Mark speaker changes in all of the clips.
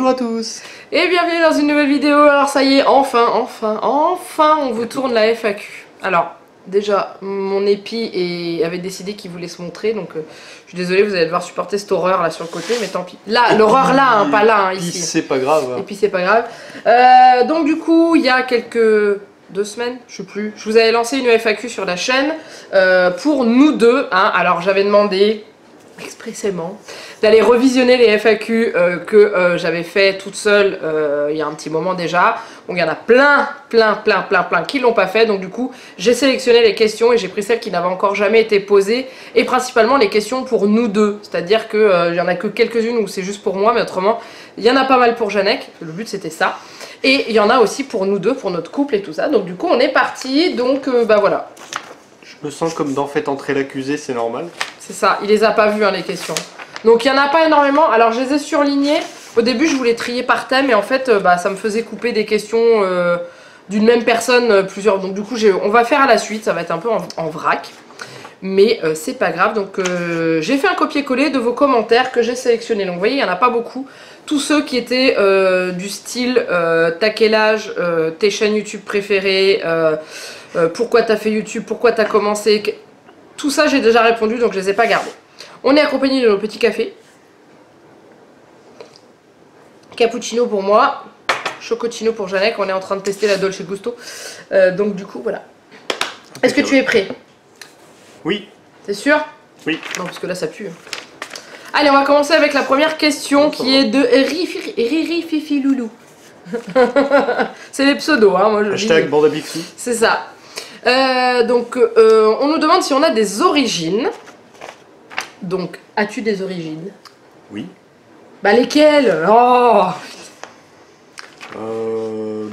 Speaker 1: à tous.
Speaker 2: Et bienvenue dans une nouvelle vidéo. Alors ça y est, enfin on vous tourne la FAQ. Alors déjà mon épi avait décidé qu'il voulait se montrer, donc je suis désolée, vous allez devoir supporter cette horreur là sur le côté, mais tant pis. Là, l'horreur là, hein, pas là, hein, ici.
Speaker 1: C'est pas grave.
Speaker 2: Et puis c'est pas grave. Donc du coup, il y a quelques 2 semaines, je sais plus, je vous avais lancé une FAQ sur la chaîne pour nous deux. Hein. Alors j'avais demandé expressément d'aller revisionner les FAQ que j'avais fait toute seule il y a un petit moment déjà. Donc il y en a plein qui l'ont pas fait. Donc du coup j'ai sélectionné les questions et j'ai pris celles qui n'avaient encore jamais été posées, et principalement les questions pour nous deux. C'est-à-dire que il y en a que quelques-unes où c'est juste pour moi, mais autrement il y en a pas mal pour Janek. Le but c'était ça. Et il y en a aussi pour nous deux, pour notre couple et tout ça. Donc du coup on est parti. Donc bah voilà.
Speaker 1: Je me sens comme dans Faites entrer l'accusé, c'est normal.
Speaker 2: C'est ça, il les a pas vues hein, les questions. Donc il n'y en a pas énormément. Alors je les ai surlignées. Au début je voulais trier par thème, et en fait bah, ça me faisait couper des questions d'une même personne plusieurs. Donc du coup on va faire à la suite, ça va être un peu en vrac. Mais c'est pas grave. Donc j'ai fait un copier-coller de vos commentaires que j'ai sélectionnés. Donc vous voyez, il n'y en a pas beaucoup. Tous ceux qui étaient du style t'as quel âge, tes chaînes YouTube préférées, pourquoi t'as fait YouTube, pourquoi t'as commencé. Tout ça j'ai déjà répondu, donc je les ai pas gardés. On est accompagné de nos petits cafés. Cappuccino pour moi, chocotino pour Janek. On est en train de tester la Dolce Gusto. Donc du coup voilà. Est-ce que tu es prêt?
Speaker 1: Oui.
Speaker 2: T'es sûr?
Speaker 1: Oui.
Speaker 2: Non, parce que là ça pue. Allez, on va commencer avec la première question qui est de Riri Fifi Loulou. C'est les pseudos, hein, moi je
Speaker 1: Hashtag
Speaker 2: dis.
Speaker 1: Bandabixou.
Speaker 2: C'est ça. Donc on nous demande si on a des origines. Donc, as-tu des origines?
Speaker 1: Oui.
Speaker 2: Bah lesquelles? Oh.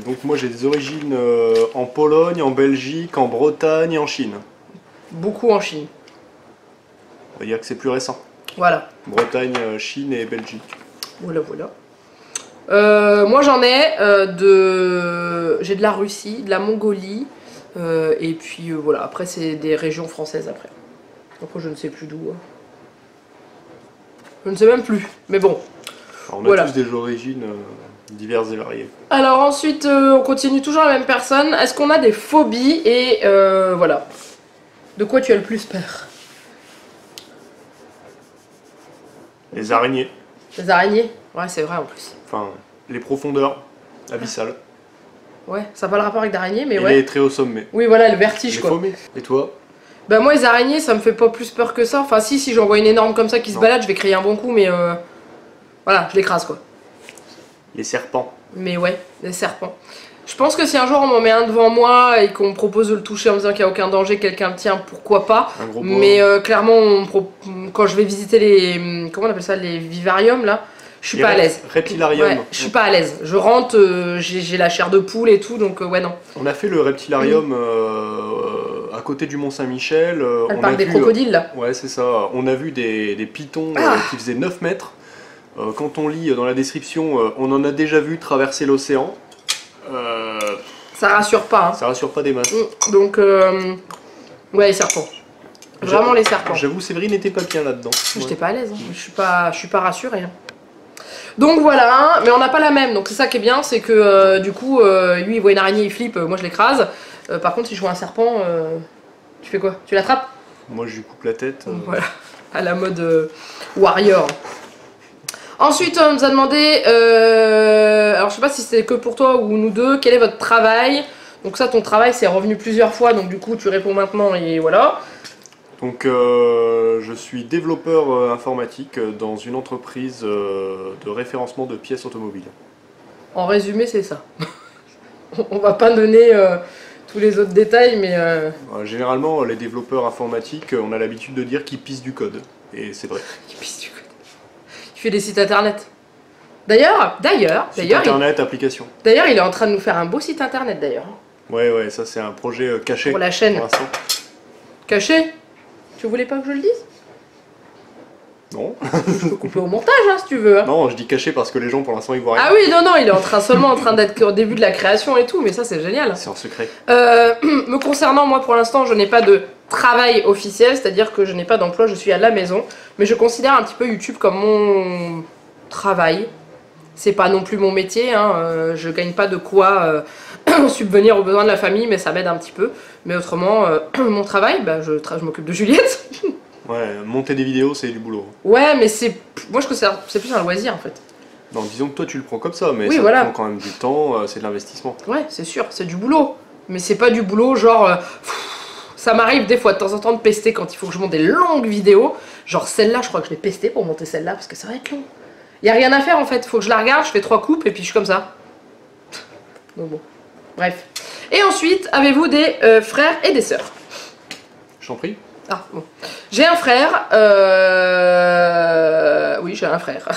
Speaker 1: Donc moi j'ai des origines en Pologne, en Belgique, en Bretagne et en Chine.
Speaker 2: Beaucoup en Chine.
Speaker 1: On va dire que c'est plus récent.
Speaker 2: Voilà.
Speaker 1: Bretagne, Chine et Belgique.
Speaker 2: Voilà. Moi j'en ai j'ai de la Russie, de la Mongolie, et puis voilà, après c'est des régions françaises après. Après je ne sais plus d'où. Hein. Je ne sais même plus, mais bon.
Speaker 1: Alors, on a
Speaker 2: voilà.
Speaker 1: tous des origines diverses et variées.
Speaker 2: Alors ensuite, on continue toujours la même personne. Est-ce qu'on a des phobies? Et voilà. De quoi tu as le plus peur?
Speaker 1: Les araignées.
Speaker 2: Les araignées? Ouais, c'est vrai en plus.
Speaker 1: Enfin, les profondeurs abyssales.
Speaker 2: Ouais, ça n'a pas le rapport avec d'araignées, mais
Speaker 1: et
Speaker 2: ouais.
Speaker 1: les très hauts sommets.
Speaker 2: Oui, voilà, le vertige
Speaker 1: Les
Speaker 2: quoi.
Speaker 1: paumés. Et toi?
Speaker 2: Bah moi, les araignées, ça me fait pas plus peur que ça. Enfin si j'en vois une énorme comme ça qui se balade, je vais crier un bon coup, mais voilà, je l'écrase quoi.
Speaker 1: Les serpents.
Speaker 2: Mais ouais, les serpents. Je pense que si un jour on m'en met un devant moi et qu'on me propose de le toucher en me disant qu'il n'y a aucun danger, quelqu'un le tient, pourquoi pas.
Speaker 1: Un gros
Speaker 2: mais clairement, quand je vais visiter les... Comment on appelle ça? Les vivariums là, je suis pas à l'aise.
Speaker 1: Reptilarium.
Speaker 2: Ouais, je suis pas à l'aise. Je rentre, j'ai la chair de poule et tout, donc ouais non.
Speaker 1: On a fait le reptilarium à côté du Mont-Saint-Michel.
Speaker 2: Elle parle des crocodiles là.
Speaker 1: Ouais, c'est ça. On a vu des pitons qui faisaient 9 mètres. Quand on lit dans la description, on en a déjà vu traverser l'océan.
Speaker 2: Ça rassure pas. Hein.
Speaker 1: Ça rassure pas des masses.
Speaker 2: Donc, ouais, les serpents. Vraiment les serpents.
Speaker 1: J'avoue, Séverine n'était pas bien là-dedans.
Speaker 2: J'étais pas à l'aise. Hein. Je suis pas rassurée. Hein. Donc voilà, mais on n'a pas la même. Donc c'est ça qui est bien, c'est que du coup, lui il voit une araignée, il flippe, moi je l'écrase. Par contre, si je vois un serpent, tu fais quoi? Tu l'attrapes?
Speaker 1: Moi je lui coupe la tête.
Speaker 2: Voilà, à la mode warrior. Ensuite, on nous a demandé, alors je sais pas si c'était que pour toi ou nous deux, quel est votre travail? Donc ça, ton travail c'est revenu plusieurs fois, donc du coup tu réponds maintenant et voilà.
Speaker 1: Donc je suis développeur informatique dans une entreprise de référencement de pièces automobiles.
Speaker 2: En résumé, c'est ça. On va pas donner tous les autres détails, mais...
Speaker 1: Généralement, les développeurs informatiques, on a l'habitude de dire qu'ils pissent du code. Et c'est vrai.
Speaker 2: Qui pisse du code. Il fait des sites internet. D'ailleurs,
Speaker 1: site internet, application.
Speaker 2: D'ailleurs, il est en train de nous faire un beau site internet d'ailleurs.
Speaker 1: Ouais, ça c'est un projet caché.
Speaker 2: Pour la chaîne.
Speaker 1: Pour l'instant.
Speaker 2: Caché? Tu voulais pas que je le dise?
Speaker 1: Non.
Speaker 2: Je peux couper au montage hein, si tu veux. Hein.
Speaker 1: Non, je dis caché parce que les gens pour l'instant ils voient rien.
Speaker 2: Ah oui, non, il est seulement en train d'être au début de la création et tout, mais ça c'est génial.
Speaker 1: C'est en secret.
Speaker 2: Me concernant, moi pour l'instant, je n'ai pas de travail officiel, c'est-à-dire que je n'ai pas d'emploi, je suis à la maison, mais je considère un petit peu YouTube comme mon travail. C'est pas non plus mon métier, hein. Je gagne pas de quoi subvenir aux besoins de la famille, mais ça m'aide un petit peu. Mais autrement, mon travail, bah, je m'occupe de Juliette.
Speaker 1: Ouais, monter des vidéos, c'est du boulot.
Speaker 2: Ouais, mais moi je considère c'est plus un loisir en fait.
Speaker 1: Non, disons que toi tu le prends comme ça, mais
Speaker 2: oui,
Speaker 1: ça
Speaker 2: voilà.
Speaker 1: prend quand même du temps, c'est de l'investissement.
Speaker 2: Ouais, c'est sûr, c'est du boulot. Mais c'est pas du boulot genre... ça m'arrive des fois de temps en temps de pester quand il faut que je monte des longues vidéos. Genre celle-là, je crois que je l'ai pestée pour monter celle-là parce que ça va être long. Y a rien à faire en fait, faut que je la regarde, je fais 3 coupes et puis je suis comme ça. Donc bon, bref. Et ensuite, avez-vous des frères et des sœurs?
Speaker 1: Je t'en prie.
Speaker 2: Ah bon. J'ai un frère, oui j'ai un frère,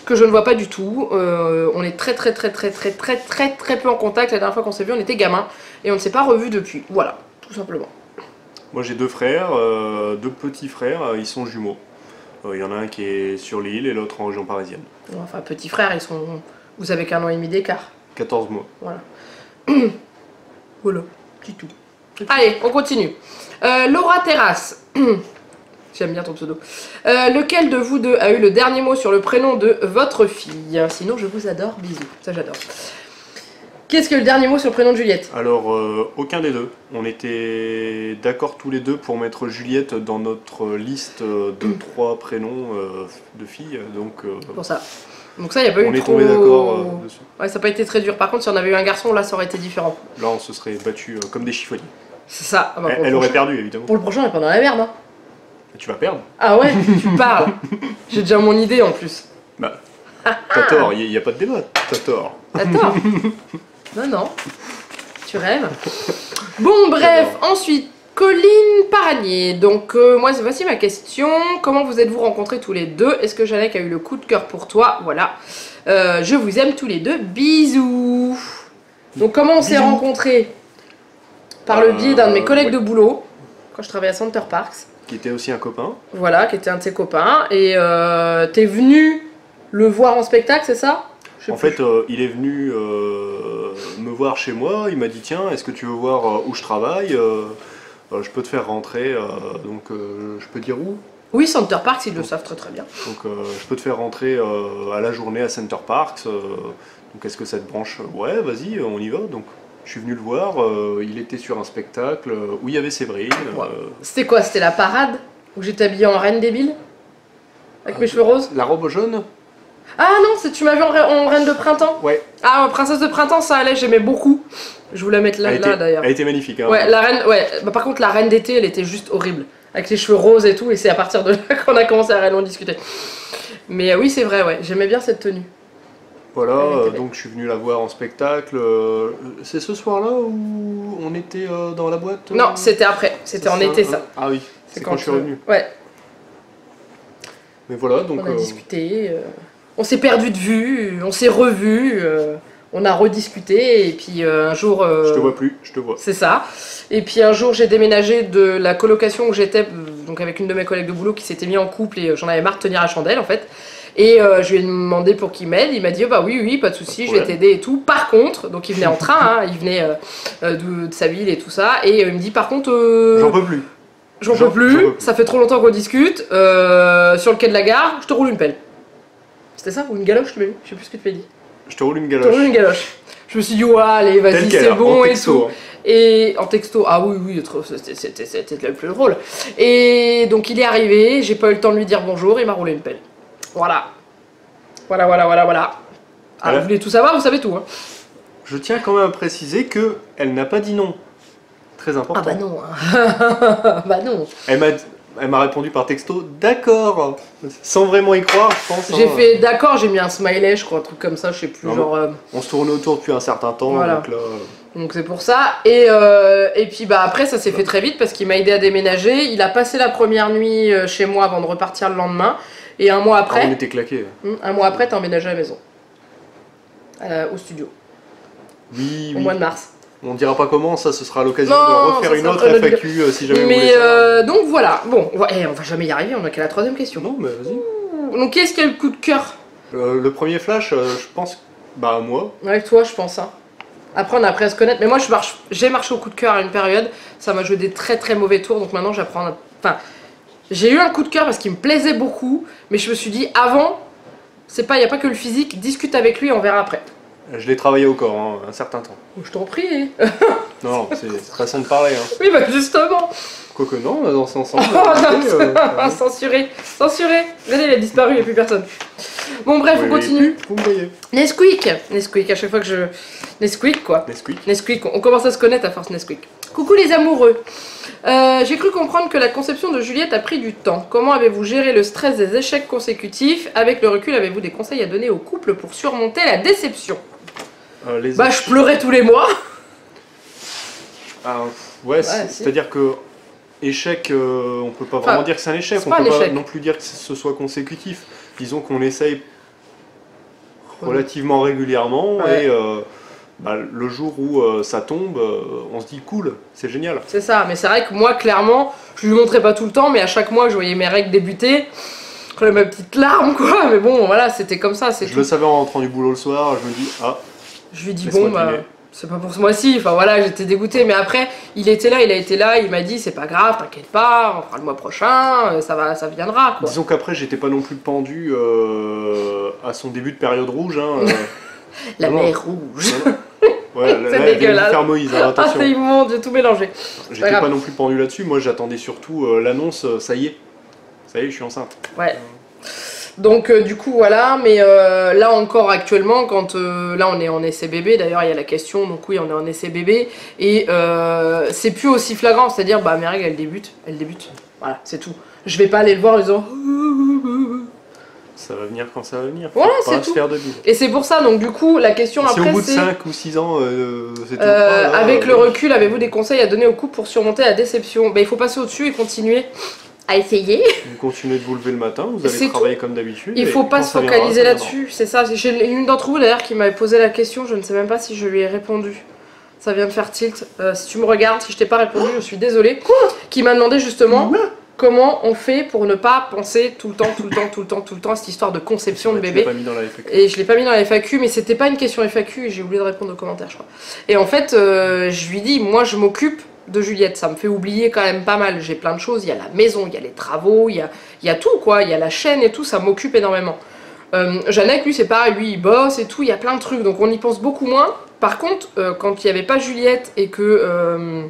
Speaker 2: que je ne vois pas du tout. On est très peu en contact. La dernière fois qu'on s'est vu, on était gamins et on ne s'est pas revus depuis. Voilà, tout simplement.
Speaker 1: Moi j'ai 2 frères, 2 petits frères, ils sont jumeaux. Il y en a un qui est sur l'île et l'autre en région parisienne.
Speaker 2: Enfin, petits frères, ils sont... Vous avez qu'1 an et demi d'écart.
Speaker 1: 14 mois.
Speaker 2: Voilà. Voilà, c'est tout. Allez, on continue. Laura Terrasse. J'aime bien ton pseudo. Lequel de vous deux a eu le dernier mot sur le prénom de votre fille? Sinon, je vous adore. Bisous. Ça, j'adore. Qu'est-ce que le dernier mot sur le prénom de Juliette?
Speaker 1: Alors, aucun des deux. On était d'accord tous les deux pour mettre Juliette dans notre liste de 3 prénoms de filles. Donc,
Speaker 2: pour ça. Donc ça, il n'y a pas eu
Speaker 1: on est
Speaker 2: trop...
Speaker 1: tombé d'accord dessus.
Speaker 2: Ouais, ça n'a pas été très dur. Par contre, si on avait eu un garçon, là, ça aurait été différent.
Speaker 1: Là, on se serait battu comme des chiffonniers.
Speaker 2: C'est ça. Ah bah,
Speaker 1: Elle aurait perdu, évidemment.
Speaker 2: Pour le prochain, on est pas dans la merde. Hein.
Speaker 1: Tu vas perdre.
Speaker 2: Ah ouais, tu parles. J'ai déjà mon idée en plus.
Speaker 1: Bah, t'as tort, il n'y a pas de débat. T'as tort.
Speaker 2: T'as tort. Non, non. Tu rêves. Bon, bref, ensuite, Colline Paranier. Donc, moi, voici ma question. Comment vous êtes-vous rencontrés tous les deux? Est-ce que Janek a eu le coup de cœur pour toi? Voilà. Je vous aime tous les deux. Bisous. Donc, comment on s'est rencontrés? Par le biais d'un de mes collègues de boulot, quand je travaillais à Center Parks.
Speaker 1: Qui était aussi un copain.
Speaker 2: Voilà, qui était un de ses copains. Et t'es venu le voir en spectacle, c'est ça?
Speaker 1: En fait, il est venu me voir chez moi, il m'a dit tiens, est-ce que tu veux voir où je travaille? Je peux te faire rentrer, donc je peux dire où?
Speaker 2: Oui, Center Parks, ils le savent très très bien.
Speaker 1: Donc je peux te faire rentrer à la journée à Center Parks, donc est-ce que ça te branche? Ouais, vas-y, on y va. Donc je suis venu le voir, il était sur un spectacle où il y avait Séverine.
Speaker 2: Ouais. C'était quoi? C'était la parade? Où j'étais habillée en reine débile? Avec mes cheveux roses?
Speaker 1: La robe jaune?
Speaker 2: Ah non, tu m'as vu en reine de printemps?
Speaker 1: Ouais.
Speaker 2: Ah, princesse de printemps, ça allait, j'aimais beaucoup. Je voulais mettre là d'ailleurs.
Speaker 1: Elle était magnifique. Hein.
Speaker 2: Ouais, la reine, ouais. Bah, par contre, la reine d'été, elle était juste horrible. Avec les cheveux roses et tout, et c'est à partir de là qu'on a commencé à réellement discuter. Mais oui, c'est vrai, ouais, j'aimais bien cette tenue.
Speaker 1: Voilà, donc je suis venu la voir en spectacle. C'est ce soir-là où on était dans la boîte?
Speaker 2: Non, c'était après, c'était en été ça.
Speaker 1: Ah oui, c'est quand je suis revenu.
Speaker 2: Ouais.
Speaker 1: Mais voilà, donc...
Speaker 2: On a discuté, on s'est perdu de vue, on s'est revus, on a rediscuté, et puis un jour...
Speaker 1: Je te vois plus, je te vois.
Speaker 2: C'est ça. Et puis un jour, j'ai déménagé de la colocation où j'étais, donc avec une de mes collègues de boulot qui s'était mis en couple, et j'en avais marre de tenir la chandelle en fait. Et je lui ai demandé pour qu'il m'aide, il m'a dit bah oui, pas de souci, je vais t'aider et tout. Par contre, donc il venait en train, hein, il venait de sa ville et tout ça, et il me dit par contre...
Speaker 1: J'en peux plus.
Speaker 2: J'en peux plus, ça fait trop longtemps qu'on discute, sur le quai de la gare, je te roule une pelle. C'était ça? Ou une galoche, tu m'as vu? Je sais plus ce que tu m'as dit.
Speaker 1: Je te roule une galoche.
Speaker 2: Je te roule une galoche. Je me suis dit, ouais, allez, vas-y, c'est bon et tout. Et en texto, ah oui, oui, c'était le plus drôle. Et donc il est arrivé, j'ai pas eu le temps de lui dire bonjour, il m'a roulé une pelle. Voilà. Voilà. Ah, vous voulez tout savoir, vous savez tout. Hein.
Speaker 1: Je tiens quand même à préciser que elle n'a pas dit non. Très important.
Speaker 2: Ah bah non. Hein. Bah non.
Speaker 1: Elle m'a répondu par texto, d'accord, sans vraiment y croire, je pense.
Speaker 2: J'ai fait d'accord, j'ai mis un smiley, je crois, un truc comme ça, je sais plus, non, genre...
Speaker 1: On se tournait autour depuis un certain temps,
Speaker 2: voilà.
Speaker 1: donc là...
Speaker 2: Donc c'est pour ça, et puis bah après ça s'est fait très vite parce qu'il m'a aidé à déménager, il a passé la première nuit chez moi avant de repartir le lendemain, et un mois après...
Speaker 1: on était claqués.
Speaker 2: Un mois après, t'as emménagé à la maison, au studio.
Speaker 1: Oui,
Speaker 2: au mois de mars.
Speaker 1: On dira pas comment, ça ce sera l'occasion de refaire une autre FAQ si jamais vous voulez
Speaker 2: ça. Donc voilà, bon, on va jamais y arriver, on a qu'à la troisième question.
Speaker 1: Non mais vas-y.
Speaker 2: Donc qu'est-ce qui a le coup de cœur?
Speaker 1: Le premier flash, je pense, bah moi.
Speaker 2: Avec toi je pense, hein. Après on a appris à se connaître, mais moi j'ai marché au coup de cœur à une période, ça m'a joué des très mauvais tours, donc maintenant j'apprends à... Enfin, j'ai eu un coup de cœur parce qu'il me plaisait beaucoup, mais je me suis dit avant, c'est pas, y a pas que le physique, discute avec lui, on verra après.
Speaker 1: Je l'ai travaillé au corps, hein, un certain temps.
Speaker 2: Je t'en prie.
Speaker 1: Non, c'est façon de parler. Hein.
Speaker 2: Oui, bah justement.
Speaker 1: Quoique non, on a dansé ensemble.
Speaker 2: Oh non, censuré. Regardez, il a disparu, il n'y a plus personne. Bon, bref, on continue.
Speaker 1: Vous me voyez.
Speaker 2: Nesquik, à chaque fois que je... Nesquik, quoi.
Speaker 1: Nesquik.
Speaker 2: On commence à se connaître à force Nesquik. Coucou les amoureux. J'ai cru comprendre que la conception de Juliette a pris du temps. Comment avez-vous géré le stress des échecs consécutifs? Avec le recul, avez-vous des conseils à donner au couple pour surmonter la déception? Je pleurais tous les mois.
Speaker 1: Ouais, c'est-à-dire que échec, on peut pas vraiment dire que c'est un échec. On peut pas non plus dire que ce soit consécutif. Disons qu'on essaye relativement régulièrement et le jour où ça tombe, on se dit cool, c'est génial. C'est
Speaker 2: ça, mais c'est vrai que moi, clairement, je lui montrais pas tout le temps, mais à chaque mois, je voyais mes règles débuter. J'avais ma petite larme, quoi. Mais bon, voilà, c'était comme ça.
Speaker 1: Je le savais en rentrant du boulot le soir, je me dis,
Speaker 2: je lui dis, bon, c'est pas pour ce mois-ci. Enfin voilà, j'étais dégoûtée. Mais après, il a été là, il m'a dit, c'est pas grave, t'inquiète pas, on fera le mois prochain, ça viendra, quoi.
Speaker 1: Disons qu'après, j'étais pas non plus pendu à son début de période rouge. Hein,
Speaker 2: La mer rouge.
Speaker 1: Ouais,
Speaker 2: c'est dégueulasse.
Speaker 1: Faire Moïse, hein, attention.
Speaker 2: C'est immonde, j'ai tout mélangé.
Speaker 1: J'étais pas non plus pendu là-dessus. Moi, j'attendais surtout l'annonce, ça y est, je suis enceinte.
Speaker 2: Ouais. Donc du coup voilà, mais là encore actuellement, quand là on est en essai bébé, d'ailleurs il y a la question, donc oui on est en essai bébé, et c'est plus aussi flagrant, c'est-à-dire mes règles elles débutent, voilà c'est tout. Je vais pas aller le voir en disant
Speaker 1: ça va venir quand ça va venir,
Speaker 2: voilà c'est tout. Et c'est pour ça, donc du coup la question après c'est...
Speaker 1: au bout de 5 ou 6 ans, c'est tout.
Speaker 2: Avec le recul, avez-vous des conseils à donner au couple pour surmonter la déception? Il faut passer au-dessus et continuer à essayer.
Speaker 1: Vous continuez de vous lever le matin, vous allez travailler comme d'habitude.
Speaker 2: Il faut pas se focaliser là-dessus, c'est ça. J'ai une d'entre vous d'ailleurs qui m'avait posé la question, je ne sais même pas si je lui ai répondu. Ça vient de faire tilt. Si tu me regardes, si je t'ai pas répondu, je suis désolée. Qui m'a demandé justement comment on fait pour ne pas penser tout le temps à cette histoire de conception de bébé.
Speaker 1: Pas mis dans la FAQ.
Speaker 2: Et je l'ai pas mis dans la FAQ, mais c'était pas une question FAQ et j'ai oublié de répondre aux commentaires, je crois. Et en fait, je lui dis, moi je m'occupe de Juliette, ça me fait oublier quand même pas mal, j'ai plein de choses, il y a la maison, il y a les travaux, il y a tout quoi, il y a la chaîne et tout, ça m'occupe énormément. Jeannette, lui c'est pareil, lui il bosse et tout, il y a plein de trucs, donc on y pense beaucoup moins. Par contre, quand il n'y avait pas Juliette et que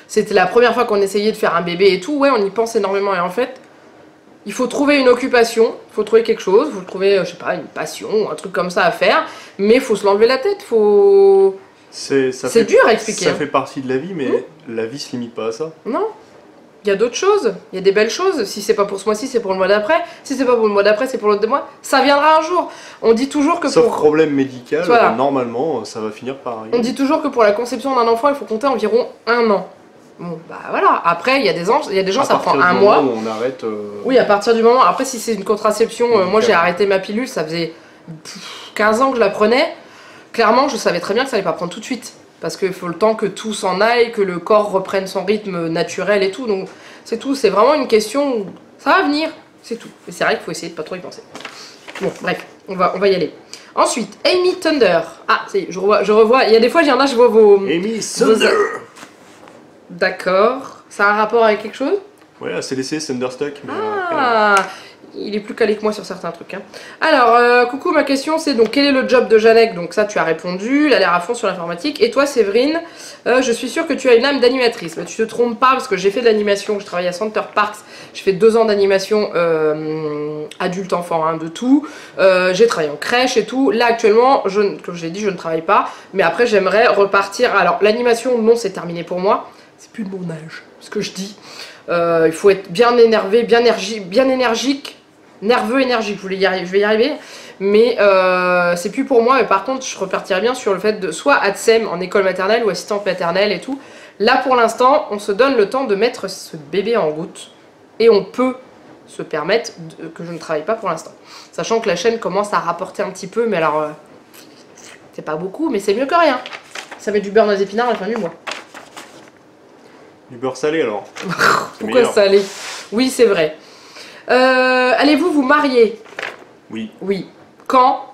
Speaker 2: c'était la première fois qu'on essayait de faire un bébé et tout, ouais on y pense énormément, et en fait, il faut trouver une occupation, il faut trouver quelque chose, il faut trouver, je sais pas, une passion, un truc comme ça à faire, mais il faut se l'enlever la tête, faut... C'est dur à expliquer.
Speaker 1: Ça fait partie de la vie, mais la vie se limite pas à ça.
Speaker 2: Non. Il y a d'autres choses, il y a des belles choses. Si c'est pas pour ce mois-ci, c'est pour le mois d'après. Si c'est pas pour le mois d'après, c'est pour l'autre mois. Ça viendra un jour. On dit toujours que
Speaker 1: Sauf problème médical, normalement, ça va finir par arriver.
Speaker 2: On dit toujours que pour la conception d'un enfant, il faut compter environ 1 an. Bon, voilà. Après, il y a des gens, ça prend un mois.
Speaker 1: Où on arrête.
Speaker 2: Oui, à partir du moment. Après, si c'est une contraception, moi j'ai arrêté ma pilule, ça faisait 15 ans que je la prenais. Clairement, je savais très bien que ça allait pas prendre tout de suite. Parce qu'il faut le temps que tout s'en aille, que le corps reprenne son rythme naturel et tout. Donc, c'est tout. C'est vraiment une question où ça va venir. C'est tout. Mais c'est vrai qu'il faut essayer de pas trop y penser. Bon, bref, on va y aller. Ensuite, Amy Thunder. Ah, c'est, je revois. Il y a des fois, il y en a, je vois vos...
Speaker 1: Amy Thunder.
Speaker 2: D'accord. Ça a un rapport avec quelque chose?
Speaker 1: Ouais, c'est laissé Thunderstruck. Mais
Speaker 2: il est plus calé que moi sur certains trucs. Hein. Alors, coucou, ma question c'est donc quel est le job de Jeannette? Donc ça tu as répondu, elle a l'air à fond sur l'informatique. Et toi Séverine, je suis sûre que tu as une âme d'animatrice. Mais tu te trompes pas parce que j'ai fait de l'animation, je travaille à Center Parks, j'ai fait 2 ans d'animation adulte-enfant, hein, de tout. J'ai travaillé en crèche et tout. Là actuellement, comme je l'ai dit, je ne travaille pas. Mais après j'aimerais repartir. Alors l'animation, non c'est terminé pour moi. C'est plus de mon âge, ce que je dis. Il faut être bien énervé, bien énergique. Nerveux, énergique, je vais y arriver, mais c'est plus pour moi. Mais par contre, je repartirais bien sur le fait de soit ATSEM en école maternelle ou assistante maternelle et tout. Là, pour l'instant, on se donne le temps de mettre ce bébé en route et on peut se permettre que je ne travaille pas pour l'instant. Sachant que la chaîne commence à rapporter un petit peu, mais alors, c'est pas beaucoup, mais c'est mieux que rien. Ça met du beurre dans les épinards à la fin du mois.
Speaker 1: Du beurre salé alors.
Speaker 2: Pourquoi salé? Oui, c'est vrai. Allez-vous vous marier?
Speaker 1: Oui.
Speaker 2: Oui. Quand?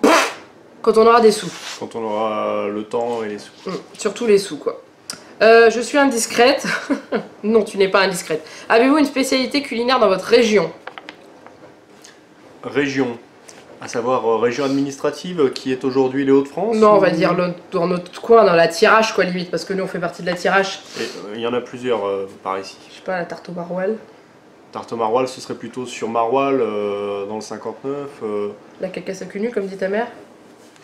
Speaker 2: Quand on aura des sous.
Speaker 1: Quand on aura le temps et les sous.
Speaker 2: Surtout les sous, quoi. Je suis indiscrète. Non, tu n'es pas indiscrète. Avez-vous une spécialité culinaire dans votre région?
Speaker 1: Région. À savoir région administrative qui est aujourd'hui les Hauts-de-France.
Speaker 2: Non, on va dire dans notre coin, dans la Thiérache, quoi, limite, parce que nous, on fait partie de la Thiérache.
Speaker 1: Il y en a plusieurs par ici.
Speaker 2: Je sais pas, la tarte au maroilles.
Speaker 1: Tarte au maroilles, ce serait plutôt sur Maroilles, dans le 59.
Speaker 2: La cacasse à cul nu, comme dit ta mère.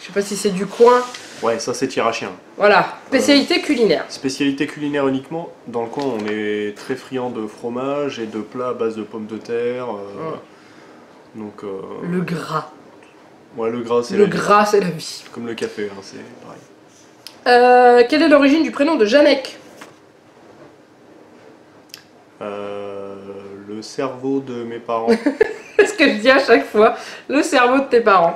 Speaker 2: Je sais pas si c'est du coin.
Speaker 1: Ouais, ça c'est tirachien.
Speaker 2: Voilà, spécialité culinaire.
Speaker 1: Spécialité culinaire uniquement. Dans le coin, on est très friand de fromage et de plats à base de pommes de terre. Donc,
Speaker 2: le gras.
Speaker 1: Ouais, le gras, c'est
Speaker 2: Le
Speaker 1: la vie.
Speaker 2: gras, c'est la vie.
Speaker 1: Comme le café, hein, c'est pareil.
Speaker 2: Quelle est l'origine du prénom de Janek?
Speaker 1: Le cerveau de mes parents.
Speaker 2: C'est ce que je dis à chaque fois. Le cerveau de tes parents.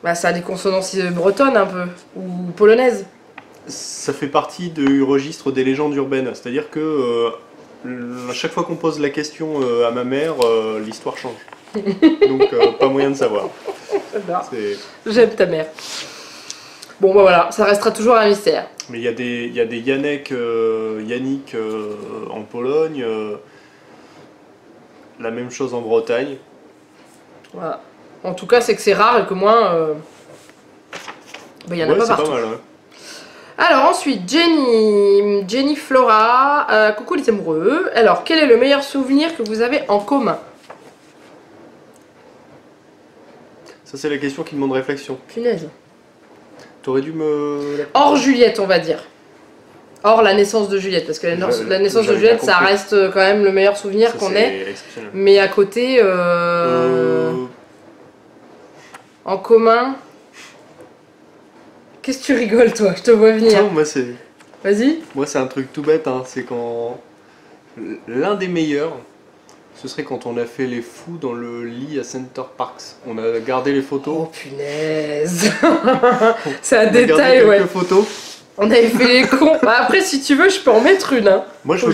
Speaker 2: Bah, ça a des consonances bretonnes un peu. Ou polonaises.
Speaker 1: Ça fait partie du registre des légendes urbaines. C'est-à-dire que à chaque fois qu'on pose la question à ma mère, l'histoire change. Donc pas moyen de savoir.
Speaker 2: J'aime ta mère. Bon bah voilà, ça restera toujours un mystère.
Speaker 1: Mais il y a des Yannick en Pologne, la même chose en Bretagne.
Speaker 2: Voilà. En tout cas, c'est que c'est rare et que moi, il y en a pas partout.
Speaker 1: Pas mal, ouais.
Speaker 2: Alors ensuite, Jenny Flora, coucou les amoureux. Alors, quel est le meilleur souvenir que vous avez en commun?
Speaker 1: Ça c'est la question qui demande réflexion.
Speaker 2: Punaise.
Speaker 1: T'aurais dû me...
Speaker 2: Hors Juliette, on va dire. Hors la naissance de Juliette, parce que la naissance de Juliette, ça reste quand même le meilleur souvenir qu'on ait. Mais à côté, en commun... Qu'est-ce que tu rigoles, toi? Je te vois venir.
Speaker 1: Non, moi c'est...
Speaker 2: Vas-y.
Speaker 1: Moi c'est un truc tout bête, hein. C'est quand... L'un des meilleurs, ce serait quand on a fait les fous dans le lit à Center Parks. On a gardé les photos.
Speaker 2: Oh punaise. C'est un
Speaker 1: On a
Speaker 2: détail,
Speaker 1: gardé
Speaker 2: ouais.
Speaker 1: quelques photos.
Speaker 2: On avait fait les cons. Bah, après, si tu veux, je peux en mettre une. Hein.
Speaker 1: Moi je veux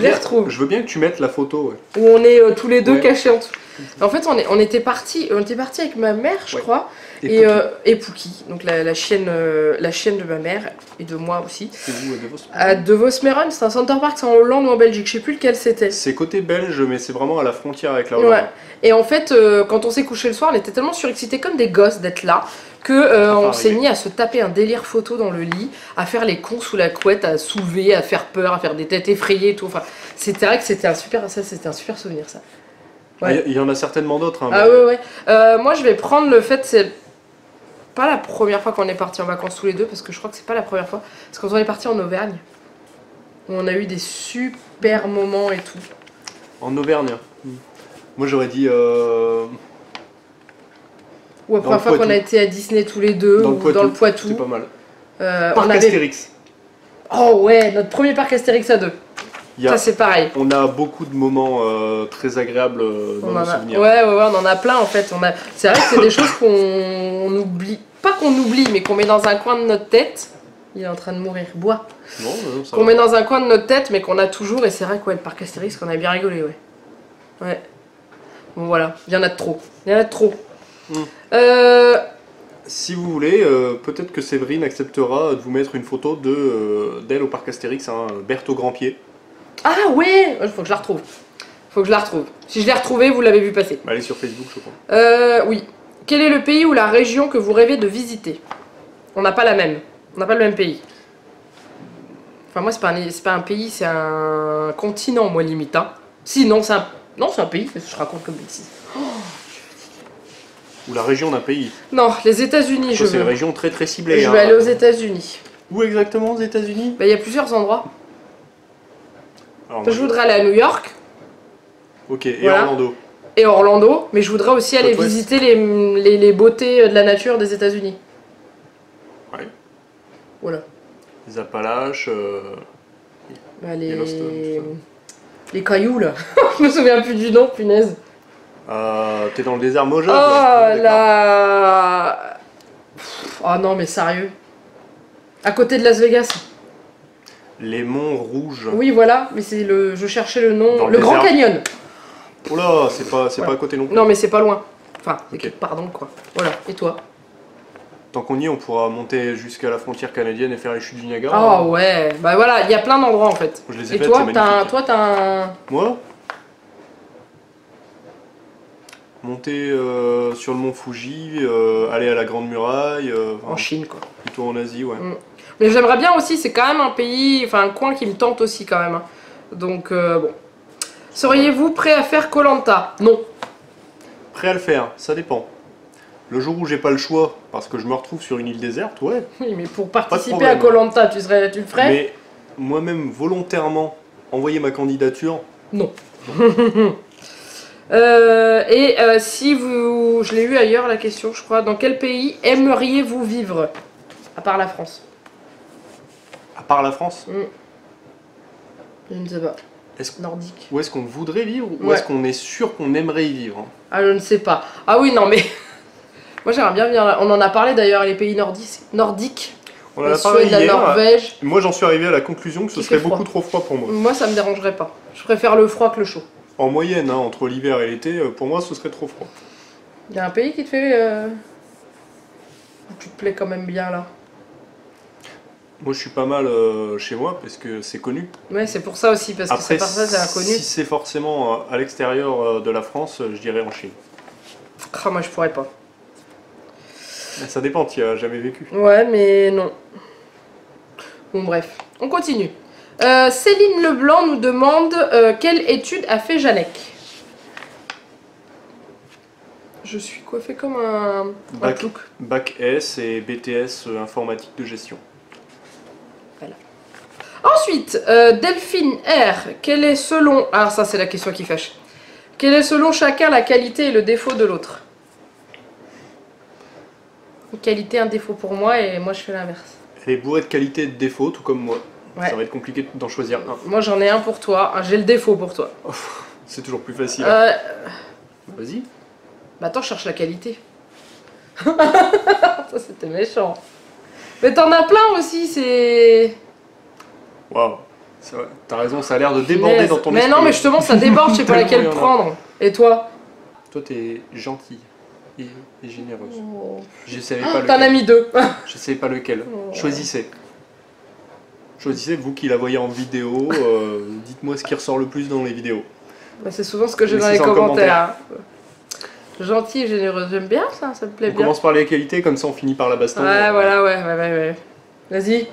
Speaker 1: bien que tu mettes la photo, ouais.
Speaker 2: Où on est tous les deux
Speaker 1: Ouais.
Speaker 2: cachés en dessous. En fait, on était partis avec ma mère, je
Speaker 1: Ouais.
Speaker 2: crois, et Pookie, donc la chienne de ma mère et de moi aussi.
Speaker 1: C'est où, à Davos?
Speaker 2: À De Vosmeren, c'est un Center Park, c'est en Hollande ou en Belgique, je sais plus lequel c'était.
Speaker 1: C'est côté belge, mais c'est vraiment à la frontière avec la
Speaker 2: Ouais.
Speaker 1: Hollande.
Speaker 2: Et en fait, quand on s'est couché le soir, on était tellement surexcités comme des gosses d'être là que on s'est mis à se taper un délire photo dans le lit, à faire les cons sous la couette, à soulever, à faire peur, à faire des têtes effrayées et tout. Enfin, c'était vrai que c'était un super souvenir ça. Ouais.
Speaker 1: Il y en a certainement d'autres. Hein,
Speaker 2: Ah
Speaker 1: mais-
Speaker 2: ouais. Moi je vais prendre le fait, c'est pas la première fois qu'on est parti en vacances tous les deux, parce que je crois que c'est pas la première fois. C'est quand on est parti en Auvergne, où on a eu des super moments et tout.
Speaker 1: En Auvergne. Moi j'aurais dit...
Speaker 2: Ou la première fois qu'on a été à Disney tous les deux, ou dans le Poitou.
Speaker 1: C'est pas mal.
Speaker 2: On
Speaker 1: Parc
Speaker 2: avait...
Speaker 1: Astérix.
Speaker 2: Oh ouais, notre premier parc Astérix à deux. Ça c'est pareil.
Speaker 1: On a beaucoup de moments très agréables dans nos souvenirs.
Speaker 2: Ouais, on en a plein en fait. C'est vrai que c'est des choses qu'on oublie, pas qu'on oublie, mais qu'on met dans un coin de notre tête. Il est en train de mourir, bois.
Speaker 1: Non, ça
Speaker 2: Qu'on
Speaker 1: va.
Speaker 2: met dans un coin de notre tête, mais qu'on a toujours. Et c'est vrai que le parc Astérix, qu'on a bien rigolé, ouais. Ouais. Bon voilà, il y en a de trop. Il y en a de trop.
Speaker 1: Si vous voulez, peut-être que Séverine acceptera de vous mettre une photo d'elle au parc Astérix, hein, Berthe au grand pied.
Speaker 2: Ah ouais, faut que je la retrouve. Faut que je la retrouve. Si je l'ai retrouvée, vous l'avez vu passer.
Speaker 1: Elle est sur Facebook, je crois.
Speaker 2: Oui. Quel est le pays ou la région que vous rêvez de visiter? On n'a pas la même. On n'a pas le même pays. Enfin, moi, c'est pas un pays, c'est un continent, moi, limite. Hein. Si, non, c'est un pays, je raconte comme bêtise.
Speaker 1: Ou la région d'un pays.
Speaker 2: Non, les États-Unis, je
Speaker 1: C'est une
Speaker 2: veux.
Speaker 1: région très très ciblée.
Speaker 2: Je
Speaker 1: hein.
Speaker 2: vais aller aux États-Unis.
Speaker 1: Où exactement aux États-Unis?
Speaker 2: Bah, il y a plusieurs endroits.
Speaker 1: Alors, moi,
Speaker 2: Je voudrais aller à New York
Speaker 1: Ok, et
Speaker 2: Voilà.
Speaker 1: Orlando.
Speaker 2: et Orlando, mais je voudrais aussi aller
Speaker 1: Côte ouest.
Speaker 2: visiter les beautés de la nature des États-Unis.
Speaker 1: Ouais.
Speaker 2: Voilà.
Speaker 1: Les Appalaches.
Speaker 2: Bah,
Speaker 1: Yellowstone,
Speaker 2: les cailloux, là. Je me souviens plus du nom, punaise.
Speaker 1: T'es dans le désert Mojave.
Speaker 2: Oh
Speaker 1: là. D'accord.
Speaker 2: là. Oh non, mais sérieux. À côté de Las Vegas.
Speaker 1: Les monts rouges.
Speaker 2: Oui, voilà, mais c'est le. Je cherchais le nom.
Speaker 1: Dans le
Speaker 2: Le Grand
Speaker 1: désert.
Speaker 2: Canyon.
Speaker 1: Oh là, c'est pas
Speaker 2: Ouais.
Speaker 1: à côté non plus.
Speaker 2: Non, mais c'est pas loin. Enfin, c'est
Speaker 1: Ok.
Speaker 2: quelque part dans le coin. Voilà, et toi?
Speaker 1: Tant qu'on y est, on pourra monter jusqu'à la frontière canadienne et faire les chutes du
Speaker 2: Oh
Speaker 1: Niagara.
Speaker 2: ouais, bah voilà, il y a plein d'endroits en fait.
Speaker 1: Je les ai
Speaker 2: Et
Speaker 1: faites,
Speaker 2: toi,
Speaker 1: c'est
Speaker 2: t'as
Speaker 1: magnifique.
Speaker 2: un.
Speaker 1: Moi Monter sur le mont Fuji, aller à la Grande Muraille.
Speaker 2: En Chine, quoi.
Speaker 1: Plutôt en Asie, ouais.
Speaker 2: Mais j'aimerais bien aussi, c'est quand même un pays, enfin un coin qui me tente aussi quand même. Hein. Donc bon. Seriez-vous prêt à faire koh? Non.
Speaker 1: Prêt à le faire, ça dépend. Le jour où j'ai pas le choix, parce que je me retrouve sur une île déserte, ouais.
Speaker 2: Oui, mais pour participer à koh tu le ferais?
Speaker 1: Mais moi-même, volontairement, envoyer ma candidature,
Speaker 2: non. Si vous... Je l'ai eu ailleurs la question, je crois. Dans quel pays aimeriez-vous vivre? À part la France.
Speaker 1: À part la France?
Speaker 2: Je ne sais pas. Nordique.
Speaker 1: Où est-ce qu'on voudrait vivre ou
Speaker 2: Ouais.
Speaker 1: est-ce qu'on est sûr qu'on aimerait y vivre?
Speaker 2: Ah, je ne sais pas. Ah oui, non, mais... Moi, j'aimerais bien venir là. On en a parlé d'ailleurs, les pays nordiques.
Speaker 1: On en a
Speaker 2: La
Speaker 1: parlé
Speaker 2: Suède, la
Speaker 1: hier.
Speaker 2: Norvège.
Speaker 1: Moi, j'en suis arrivé à la conclusion que ce
Speaker 2: Qui
Speaker 1: serait
Speaker 2: fait froid.
Speaker 1: beaucoup trop froid pour moi.
Speaker 2: Moi, ça me dérangerait pas. Je préfère le froid que le chaud.
Speaker 1: En moyenne, hein, entre l'hiver et l'été, pour moi, ce serait trop froid.
Speaker 2: Il y a un pays qui te fait... où tu te plais quand même bien là.
Speaker 1: Moi, je suis pas mal chez moi parce que c'est connu.
Speaker 2: Ouais, c'est pour ça aussi, parce que
Speaker 1: Après,
Speaker 2: c'est par ça, c'est inconnu.
Speaker 1: si c'est forcément à l'extérieur de la France, je dirais en Chine.
Speaker 2: Ah, moi, je pourrais pas.
Speaker 1: Ça dépend, tu as jamais vécu.
Speaker 2: Ouais, mais non. Bon, bref. On continue. Céline Leblanc nous demande quelle étude a fait Janec. Je suis coiffée comme un plouc.
Speaker 1: Bac S et BTS informatique de gestion.
Speaker 2: Voilà. Ensuite, Delphine R. Quelle est selon... Ah, ça c'est la question qui fâche. Quelle est selon chacun la qualité et le défaut de l'autre? Une qualité, un défaut pour moi et moi je fais l'inverse.
Speaker 1: Elle est bourrée de qualité et de défauts, tout comme moi.
Speaker 2: Ouais.
Speaker 1: Ça va être compliqué d'en choisir un.
Speaker 2: Moi j'en ai un pour toi, j'ai le défaut pour toi.
Speaker 1: C'est toujours plus facile. Vas-y.
Speaker 2: Bah attends, je cherche la qualité. Ça c'était méchant. Mais t'en as plein aussi, c'est...
Speaker 1: Waouh. T'as raison, ça a l'air de déborder dans ton
Speaker 2: mais
Speaker 1: esprit.
Speaker 2: non, mais justement ça déborde, je sais pas
Speaker 1: Tellement
Speaker 2: laquelle
Speaker 1: il y en a.
Speaker 2: prendre. Et toi?
Speaker 1: Toi, t'es gentille et généreuse.
Speaker 2: Oh.
Speaker 1: Je savais pas
Speaker 2: T'en as
Speaker 1: lequel.
Speaker 2: mis deux.
Speaker 1: Je savais pas lequel.
Speaker 2: Oh.
Speaker 1: Choisissez. Choisissez, vous qui la voyez en vidéo, dites-moi ce qui ressort le plus dans les vidéos.
Speaker 2: Bah, c'est souvent ce que j'ai dans les
Speaker 1: Laissez ça en
Speaker 2: commentaires. Gentil et généreuse, j'aime bien ça, ça me plaît
Speaker 1: On
Speaker 2: bien.
Speaker 1: commence par les qualités, comme ça on finit par la baston.
Speaker 2: Ouais, voilà, ouais. Vas-y.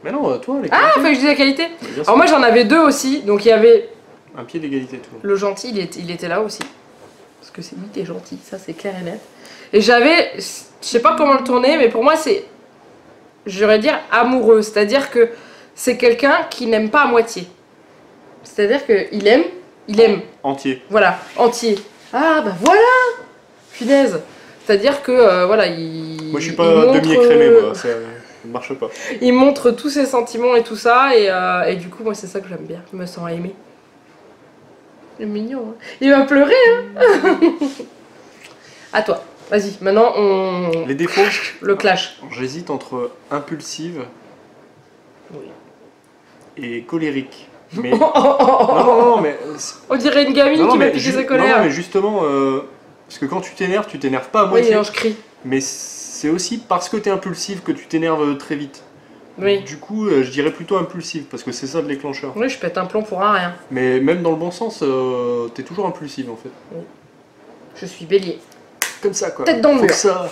Speaker 1: Mais non, toi, les
Speaker 2: Ah,
Speaker 1: qualités.
Speaker 2: faut que je dise la qualité.
Speaker 1: Mais bien sûr.
Speaker 2: Alors moi j'en avais deux aussi, donc il y avait
Speaker 1: Un pied d'égalité, tout.
Speaker 2: le gentil, il était là aussi. Parce que c'est lui qui est gentil, ça c'est clair et net. Et j'avais, je sais pas comment le tourner, mais pour moi c'est, j'aurais dire amoureux. C'est-à-dire que c'est quelqu'un qui n'aime pas à moitié. C'est-à-dire qu'il aime,
Speaker 1: Entier.
Speaker 2: voilà, entier. Ah bah voilà, punaise. C'est-à-dire que voilà, il...
Speaker 1: Moi je suis
Speaker 2: il
Speaker 1: pas
Speaker 2: montre,
Speaker 1: demi-écrémé, moi, ça ne marche pas.
Speaker 2: Il montre tous ses sentiments et tout ça, et du coup moi c'est ça que j'aime bien, je me sens aimée. C'est mignon, hein. Il va pleurer, hein. À toi, vas-y, maintenant on...
Speaker 1: Les défauts,
Speaker 2: Le clash.
Speaker 1: j'hésite entre impulsive
Speaker 2: Oui.
Speaker 1: et colérique. Mais... non, mais...
Speaker 2: On dirait une gamine qui va
Speaker 1: mais
Speaker 2: piquer sa
Speaker 1: non,
Speaker 2: colère.
Speaker 1: mais justement, parce que quand tu t'énerves pas à
Speaker 2: Oui,
Speaker 1: moitié.
Speaker 2: non, je crie.
Speaker 1: Mais c'est aussi parce que t'es impulsive que tu t'énerves très vite.
Speaker 2: Oui.
Speaker 1: Du coup, je dirais plutôt impulsive, parce que c'est ça le déclencheur.
Speaker 2: Oui, je pète un plomb pour un rien.
Speaker 1: Mais même dans le bon sens, t'es toujours impulsive en fait.
Speaker 2: Je suis bélier.
Speaker 1: Comme ça quoi.
Speaker 2: Tête dans le
Speaker 1: Faut
Speaker 2: mur.
Speaker 1: que ça...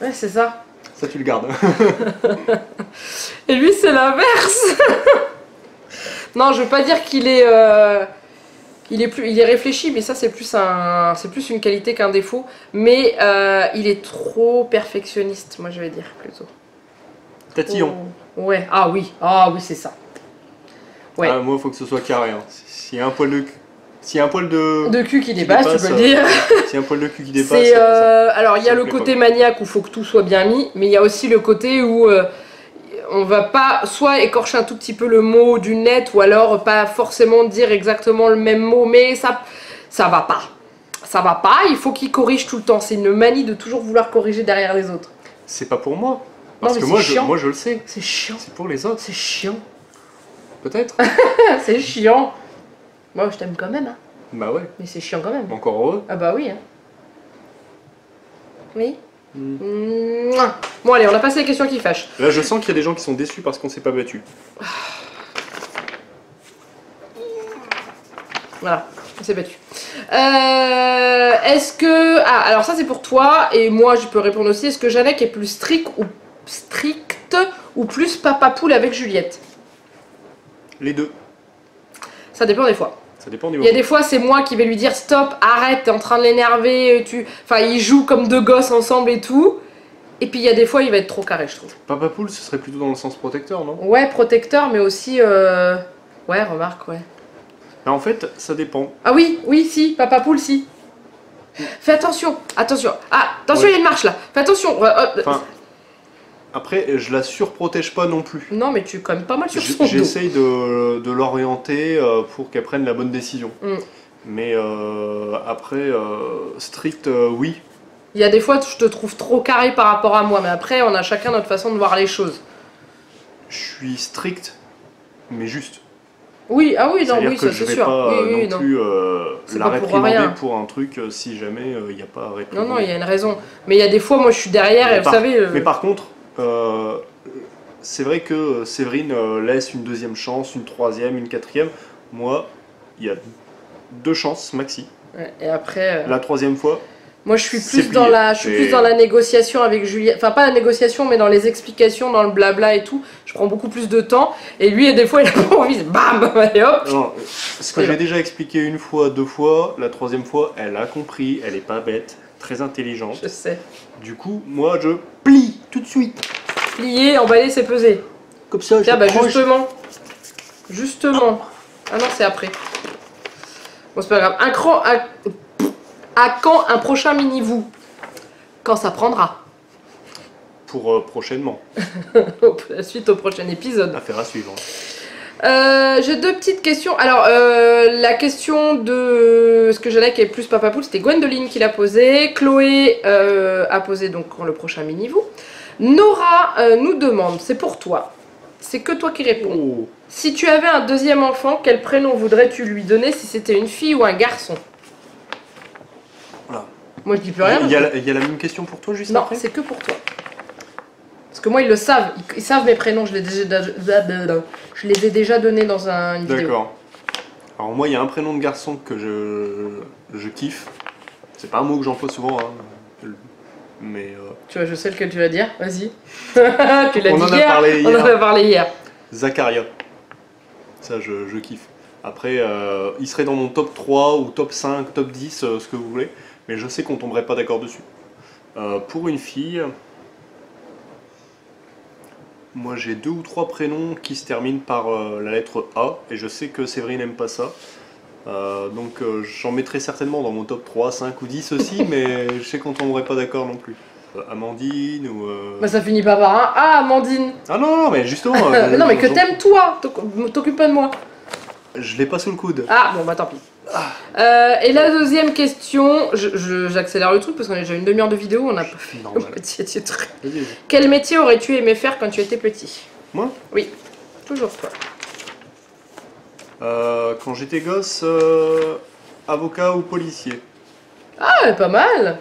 Speaker 2: Ouais, c'est ça.
Speaker 1: Ça tu le gardes.
Speaker 2: Et lui, c'est l'inverse. Non, je veux pas dire qu'il est... Il est réfléchi, mais ça c'est plus une qualité qu'un défaut. Mais il est trop perfectionniste, moi je vais dire plutôt.
Speaker 1: Tatillon.
Speaker 2: Oh. Ouais, ah oui, c'est ça. Ouais.
Speaker 1: Ah, moi, faut que ce soit carré. Hein. S'il y a un poil de cul... S'il y a un poil de...
Speaker 2: De cul qui dépasse, tu peux le dire.
Speaker 1: S'il y a un poil de cul qui dépasse...
Speaker 2: C'est alors il y a
Speaker 1: ça me
Speaker 2: le
Speaker 1: plaît
Speaker 2: côté
Speaker 1: pas.
Speaker 2: maniaque où il faut que tout soit bien mis, mais il y a aussi le côté où on va pas soit écorcher un tout petit peu le mot du net, ou alors pas forcément dire exactement le même mot, mais ça va pas. Ça va pas, il faut qu'il corrige tout le temps. C'est une manie de toujours vouloir corriger derrière les autres.
Speaker 1: C'est pas pour moi. Parce
Speaker 2: mais
Speaker 1: que
Speaker 2: c'est
Speaker 1: moi
Speaker 2: chiant.
Speaker 1: je le sais.
Speaker 2: C'est chiant.
Speaker 1: C'est pour les autres.
Speaker 2: C'est chiant.
Speaker 1: Peut-être.
Speaker 2: C'est chiant. Moi je t'aime quand même, hein.
Speaker 1: Bah ouais.
Speaker 2: Mais c'est chiant quand même.
Speaker 1: Encore heureux.
Speaker 2: Ah bah oui, hein. Oui. Mouah. Bon allez, on a passé les questions qui fâchent.
Speaker 1: Là, je sens qu'il y a des gens qui sont déçus parce qu'on s'est pas battu.
Speaker 2: Voilà, on s'est battu. Est-ce que... Ah, alors ça c'est pour toi, et moi je peux répondre aussi. Est-ce que Janek est plus strict ou plus papa poule avec Juliette?
Speaker 1: Les deux.
Speaker 2: Ça dépend des fois.
Speaker 1: Ça dépend du
Speaker 2: Il y a
Speaker 1: moment.
Speaker 2: des fois c'est moi qui vais lui dire stop, arrête, t'es en train de l'énerver, Enfin ils jouent comme deux gosses ensemble et tout. Et puis il y a des fois il va être trop carré je trouve.
Speaker 1: Papa poule, ce serait plutôt dans le sens protecteur, non?
Speaker 2: Ouais, protecteur mais aussi... Ouais, remarque, ouais.
Speaker 1: Mais en fait, ça dépend.
Speaker 2: Ah oui, oui, si, papa poule, si. Fais attention, attention. Ah, attention, il y a une marche là. Fais attention.
Speaker 1: Enfin, après, je la surprotège pas non plus.
Speaker 2: Non, mais tu es quand même pas mal sur son dos.
Speaker 1: J'essaye de l'orienter pour qu'elle prenne la bonne décision.
Speaker 2: Mm.
Speaker 1: Mais après, strict, oui.
Speaker 2: Il y a des fois, je te trouve trop carré par rapport à moi, mais après, on a chacun notre façon de voir les choses.
Speaker 1: Je suis strict, mais juste.
Speaker 2: Oui, ah oui, non,
Speaker 1: C'est-à-dire
Speaker 2: oui,
Speaker 1: que
Speaker 2: ça
Speaker 1: je
Speaker 2: c'est
Speaker 1: vais
Speaker 2: sûr.
Speaker 1: pas
Speaker 2: Oui,
Speaker 1: non plus
Speaker 2: C'est
Speaker 1: la
Speaker 2: pas pour
Speaker 1: réprimander
Speaker 2: rien.
Speaker 1: pour un truc si jamais il n'y a pas à réprimander.
Speaker 2: Non, non, il y a une raison. Mais il y a des fois, moi, je suis derrière et vous savez...
Speaker 1: Mais par contre, c'est vrai que Séverine laisse une deuxième chance, une troisième, une quatrième. Moi, il y a 2 chances maxi.
Speaker 2: Ouais, et après...
Speaker 1: La troisième fois,
Speaker 2: Moi, je suis
Speaker 1: c'est
Speaker 2: plus dans
Speaker 1: plié.
Speaker 2: la, je suis plus dans la négociation avec Juliette. Enfin, pas la négociation, mais dans les explications, dans le blabla et tout. Je prends beaucoup plus de temps. Et lui, des fois, il a pas envie. Bam, et hop.
Speaker 1: non, ce que j'ai déjà expliqué une fois, 2 fois, la troisième fois, elle a compris, elle est pas bête, très intelligente.
Speaker 2: Je sais.
Speaker 1: Du coup, moi, je plie tout de suite.
Speaker 2: Plier, emballer, c'est peser.
Speaker 1: Comme ça,
Speaker 2: Tiens, bah
Speaker 1: je prends-
Speaker 2: justement. Justement. Ah non, c'est après. Bon, c'est pas grave. À quand un prochain mini-vous? Quand ça prendra.
Speaker 1: Pour prochainement.
Speaker 2: Suite au prochain épisode.
Speaker 1: Affaire à suivre.
Speaker 2: J'ai 2 petites questions. Alors, la question de ce que j'en ai qui est plus papa poule, c'était Gwendoline qui l'a posée. Chloé a posé donc quand le prochain mini-vous. Nora nous demande, c'est pour toi. C'est que toi qui réponds.
Speaker 1: Oh.
Speaker 2: Si tu avais un deuxième enfant, quel prénom voudrais-tu lui donner si c'était une fille ou un garçon?
Speaker 1: Voilà.
Speaker 2: Moi je dis plus rien.
Speaker 1: Il y a la même question pour toi juste
Speaker 2: Non,
Speaker 1: après?
Speaker 2: c'est que pour toi. Parce que moi ils le savent, ils savent mes prénoms, je les ai déjà donnés dans une vidéo.
Speaker 1: D'accord. Alors moi, il y a un prénom de garçon que je kiffe. C'est pas un mot que j'emploie souvent, hein. Mais
Speaker 2: Tu vois, je sais lequel tu vas dire, vas-y. Tu l'as dit
Speaker 1: On en a
Speaker 2: hier,
Speaker 1: parlé
Speaker 2: on en
Speaker 1: hier.
Speaker 2: a parlé hier.
Speaker 1: Zacharia. Ça, je kiffe. Après, il serait dans mon top 3 ou top 5, top 10, ce que vous voulez. Mais je sais qu'on tomberait pas d'accord dessus. Pour une fille, moi j'ai 2 ou 3 prénoms qui se terminent par la lettre A. Et je sais que Séverine n'aime pas ça. Donc j'en mettrai certainement dans mon top 3, 5 ou 10 aussi. Mais je sais qu'on tomberait pas d'accord non plus. Amandine ou...
Speaker 2: Bah ça finit pas par un Ah, Amandine.
Speaker 1: Ah non, mais justement...
Speaker 2: Non mais que t'aimes toi, t'occupes pas de moi.
Speaker 1: Je l'ai pas sous le coude.
Speaker 2: Ah bon bah tant pis. Et la deuxième question, j'accélère le truc parce qu'on a déjà une demi-heure de vidéo, on n'a pas fait
Speaker 1: Normal.
Speaker 2: petit truc.
Speaker 1: Vas-y.
Speaker 2: Quel métier aurais-tu aimé faire quand tu étais petit?
Speaker 1: Moi
Speaker 2: Oui, toujours toi.
Speaker 1: Quand j'étais gosse, avocat ou policier.
Speaker 2: Ah, pas mal.